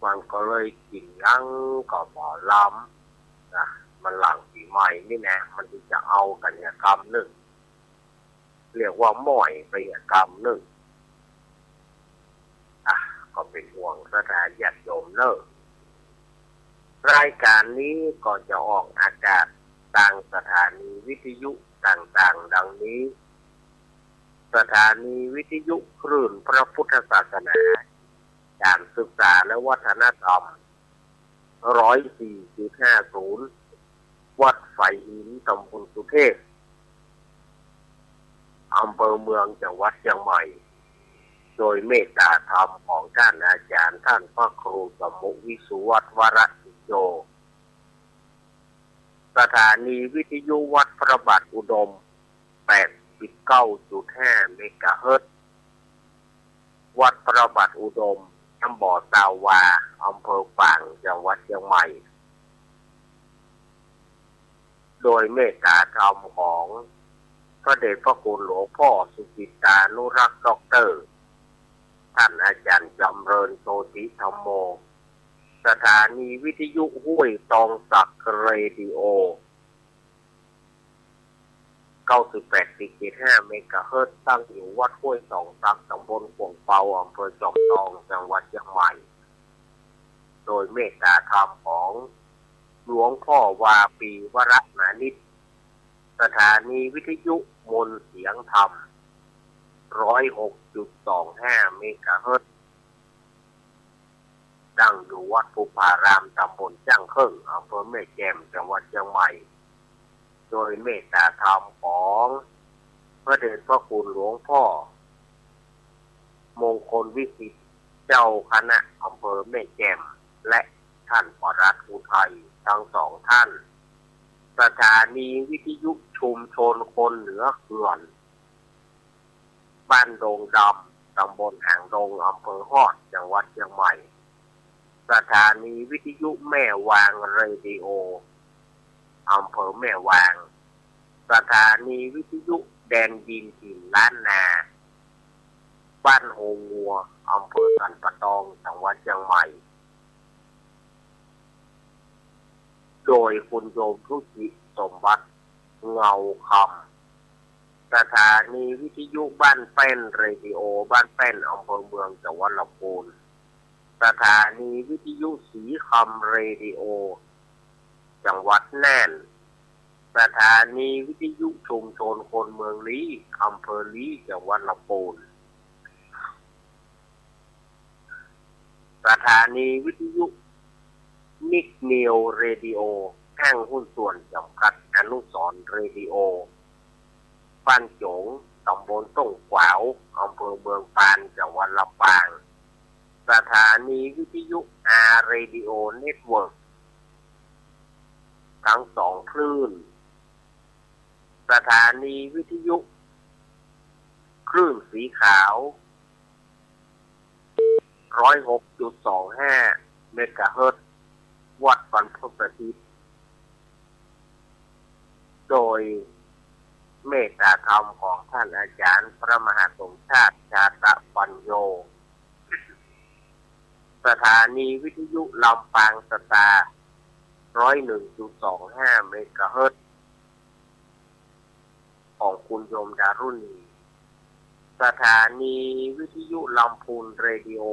มันก็เลยกินยังกับบาลามนะมันหลังปีใหม่นี่นะมันจะเอากันเนี่ยกรรมหนึ่งเรียกว่าม่อยไปกรรมหนึ่งก็เป็นห่วงสถานญาติโยมเนอะรายการนี้ก็จะออกอากาศทางสถานีวิทยุต่างๆดังนี้สถานีวิทยุคลื่นพระพุทธศาสนาการศึกษาและวัฒนธรรม 104.50 วัดไฝหินตำบลสุเทพอำเภอเมืองจังหวัดเชียงใหม่โดยเมตตาธรรมของท่านอาจารย์ท่านพระครูสมุวิสุวัฒน์วรสิโยสถานีวิทยุวัดพระบาทอุดม 89.5 เมกะเฮิรตซ์วัดพระบาทอุดมตำบลตาวาอำเภอปางจังหวัดเชียงใหม่โดยเมตตาธรรมของพระเดชพระคุณหลวงพ่อสุจิตานุรักษ์ด็อกเตอร์ท่านอาจารย์จำเริญโสติธรรมโมสถานีวิทยุห้วยตองศักดิ์เรดิโอ 98.5 เมกะเฮิรตซ์ตั้งอยู่วัดห้วยตองศักดิ์ตำบลขวงเปาอำเภอจอมทองจังหวัดเชียงใหม่โดยเมตตาธรรมของหลวงพ่อวาปีวรนานิตสถานีวิทยุมนต์เสียงธรรม 106.25 เมกะเฮิรตซ์ตั้งอยู่วัดภูผารามตำบลจ้างเครื่องอำเภอแม่แจ่มจังหวัดเชียงใหม่โดยเมตตาธรรมของพระเดชพระคุณหลวงพ่อมงคลวิสิทธิ์เจ้าคณะอำเภอแม่แจ่มและท่านปรัชญ์อุทัยทั้งสองท่านสถานีวิทยุชุมชนคนเหนือเขื่อนบ้านดงดำตำบลอ่างดงอำเภอฮอดจังหวัดเชียงใหม่สถานีวิทยุแม่วางเรดิโออำเภอแม่วางสถานีวิทยุแดนดินถิ่นล้านนาบ้านโฮงัวอำเภอสันปะตองจังหวัดเชียงใหม่โดยคุณโยมทุกิสมบัติเงาคำสถานีวิทยุบ้านแป้นเรดิโอบ้านแป้นอำเภอเมืองจังหวัดลำพูนสถานีวิทยุสีคำเรดิโอจังหวัดแน่นสถานีวิทยุชุมชนคนเมืองลี้อำเภอลี้จังหวัดลำพูนสถานีวิทยุนิกเนียวเรดิโอห้างหุ้นส่วนจำกัดอนุสรณ์เรดิโอบ้านโจงตำบลต้งขวาวอำเภอเมืองปานจังหวัดลำปางสถานีวิทยุอาร์เรดิโอเน็ตเวิร์กทั้งสองคลื่นสถานีวิทยุคลื่นสีขาว 106.25 เมกะเฮิรตซ์วัดบรรพตประทิตโดยเมตตาธรรมของท่านอาจารย์พระมหาสมชาติชาตปัญโยสถานีวิทยุลำปางสตาร์ 101.25 เมกะเฮิรตซ์ของคุณโยมดารุณี สถานีวิทยุลำพูนเรดิโอ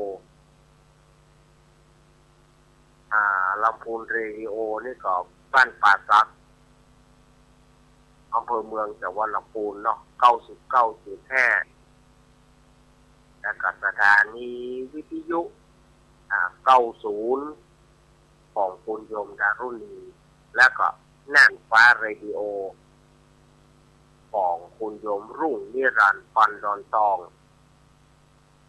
ลำพูนเรดิโอนี่ก็บ้านป่าซักอำเภอเมืองจังหวัดลำพูนเนาะ99.5แล้วก็สถานีวิทยุ90ของคุณโยมดารุณีแล้วก็น่านฟ้าเรดิโอของคุณโยมรุ่งนิรันดร์ปันดอนตอง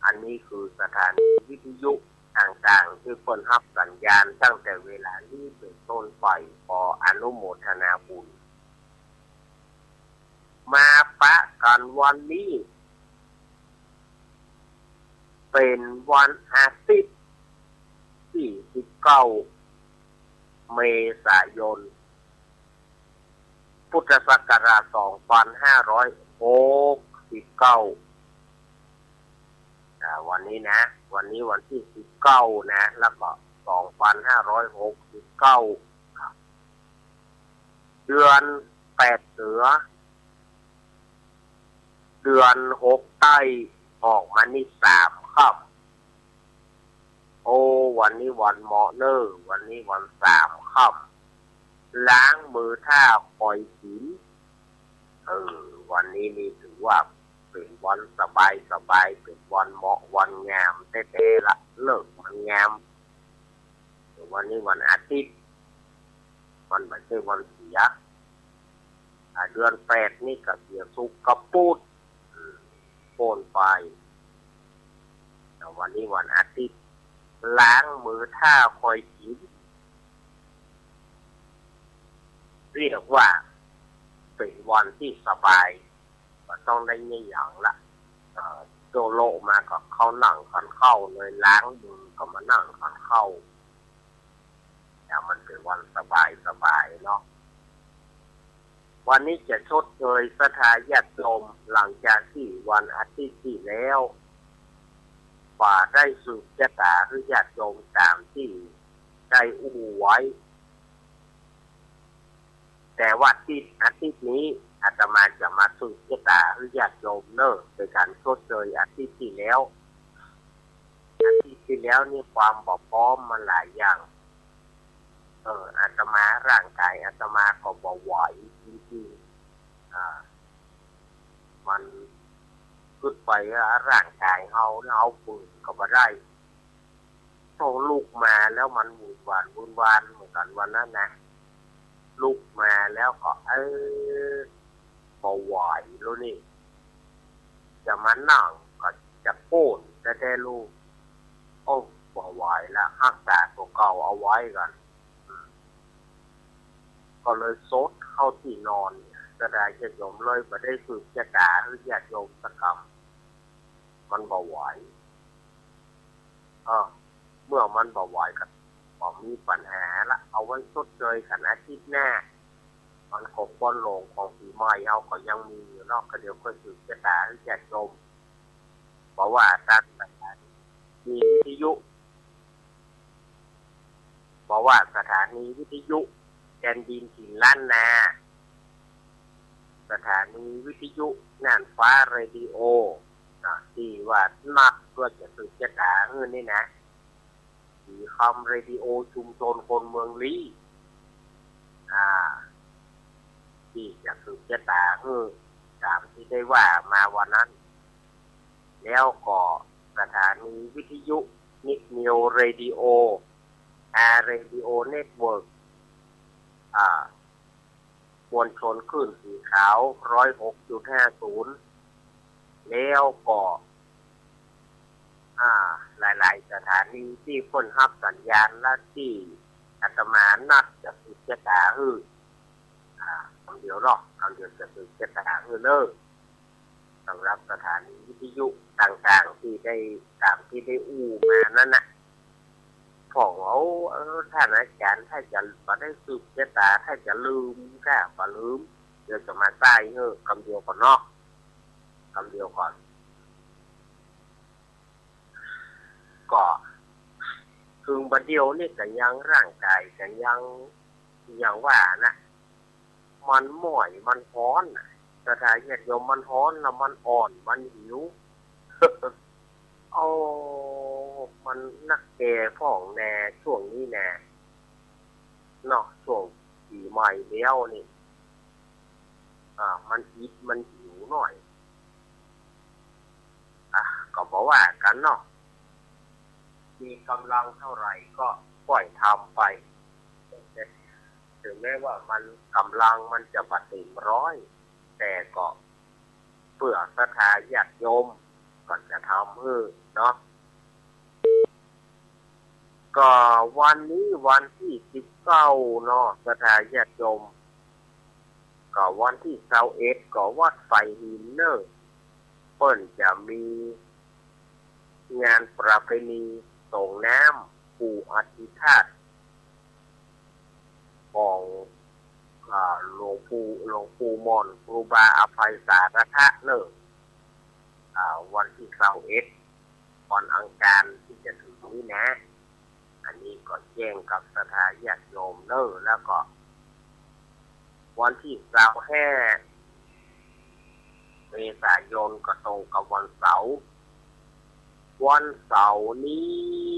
อันนี้คือสถานีวิทยุต่างๆที่เปิดรับสัญญาณตั้งแต่เวลานี้เป็นต้นไปขออนุโมทนาบุญมาปะกันวันนี้เป็นวันอาทิตย์ที่19เมษายนพุทธศักราช2569วันนี้นะวันนี้วันที่19นะแล้วก็2569เดือน8เสือเดือน6ใต้ออกมานี่3ค่ำโอ้วันนี้วันเหมาะเนอวันนี้วัน3ค่ำล้างมือท่าคอยศีลวันนี้นี่ถือว่าเป็นวันสบายเป็นวันเหมาะวันงามเต้ๆละเลิกมันงามวันนี้วันอาทิตย์มันไม่ใช่วันเสียเดือน8นี่ก็เสียสุกกระปุดโอนไปแต่วันนี้วันอาทิตย์ล้างมือท่าคอยศีลเรียกว่าเป็นวันที่สบายก็ต้องได้เงี้ยอย่างละโจโลมาก็เข้านั่งขันเข้าเลยล้างมือก็มานั่งขันเข้าแต่มันเป็นวันสบายเนาะวันนี้จะชดเชยศรัทธาญาติโยมหลังจากที่วันอาทิตย์ที่แล้วฝ่าได้สืบชะตาหรือญาติโยมตามที่ได้อู้ไว้แต่ว่าที่อาทิตย์นี้อาตมาจะมาสืบชะตาหรือญาติโยมเนอะโดยการชดเชยอาทิตย์ที่แล้วนี่ความบกพร่องมันหลายอย่างอาตมาร่างกายอาตมาก็บ่ไหวจริงๆมันขึ้นไปร่างกายเอาฝืนก็บ่ได้โตลูกมาแล้วมันวุ่นวานเหมือนกันวันนั้นนะลูกมาแล้วก็บ่ไหวแล้วนี่จะมานั่งก็จะโป้นแต่ลูกโอ้บ่ไหวแล้วรักษาตัวเก่าเอาไว้กันก็เลยซดเข้าที่นอนจะได้ญาติโยมเลยบ่ได้สืบชะตาหรือญาติโยมสักคำมันบ่ไหวเมื่อมันบ่ไหวก็บ่มีปัญหาละเอาไว้ชดเชยกันอาทิตย์หน้ามันครบวันลงของปีใหม่เอาก็ยังมีอยู่นอกก็เดี๋ยวค่อยสืบชะตาหรือญาติโยมเพราะว่าตั้งแต่มีวิทยุบอกว่าสถานีวิทยุแดนดินถิ่นล้านนาสถานีวิทยุน่านฟ้าเรดิโอที่ว่านัดเพื่อจะสืบชะตานี่นะสีคำเรดิโอชุมชนคนเมืองลี้ที่จะสืบชะตาตามที่ได้ว่ามาวันนั้นแล้วก็สถานีวิทยุนิดนิวเรดิโอเรดิโอเน็ตเวิร์กมวลชนคลื่นสีขาว 106.50 แล้วก็หลายๆสถานีที่พ้นรับสัญญาณและที่อาตมานัดจะสืบชะตาคำเดียวจะสืบชะตาเลยสำหรับสถานีวิทยุต่างๆที่ได้ตามที่ได้อู้มานั่นน่ะของท่านอาจารย์ถ้าจะมาได้สืบชะตาถ้าจะลืมก็ลืมเดี๋ยวจะมาใต้คำเดียวก่อนเนาะคำเดียวก่อนก็ถึงบัดเดียวนี่ก็ยังร่างกายก็ยังว่านะมันหม่อยมันฮ้อนสถานญาติโยมมันฮ้อนแล้วมันอ่อนมันหิว โอ้มันนักแก่พ่องแน่ช่วงนี้แน่เนาะช่วงปีใหม่แล้วนี่มันอิดมันหิวหน่อยก็บอกว่ากันเนาะมีกำลังเท่าไหร่ก็ปล่อยทำไปถึงแม้ว่ามันกำลังมันจะบัดเต็มร้อยแต่ก็เพื่อศรัทธาญาติโยมก็จะทำเนาะก็วันนี้วันที่19เนาะศรัทธาญาติโยมก็วันที่21ก็วัดไฟหินเนอร์เปิ้นจะมีงานประเพณีส่งน้ำปู่อธิษฐานของหลวงปู่มอนครูบาอภัยสารทะเนอร์วันที่21วันอังคารที่จะถึงนี้นะอันนี้ก็แจ้งกับศรัทธาญาติโยมเนอร์แล้วก็วันที่25เมษายนก็ตรงกับวันเสาร์นี้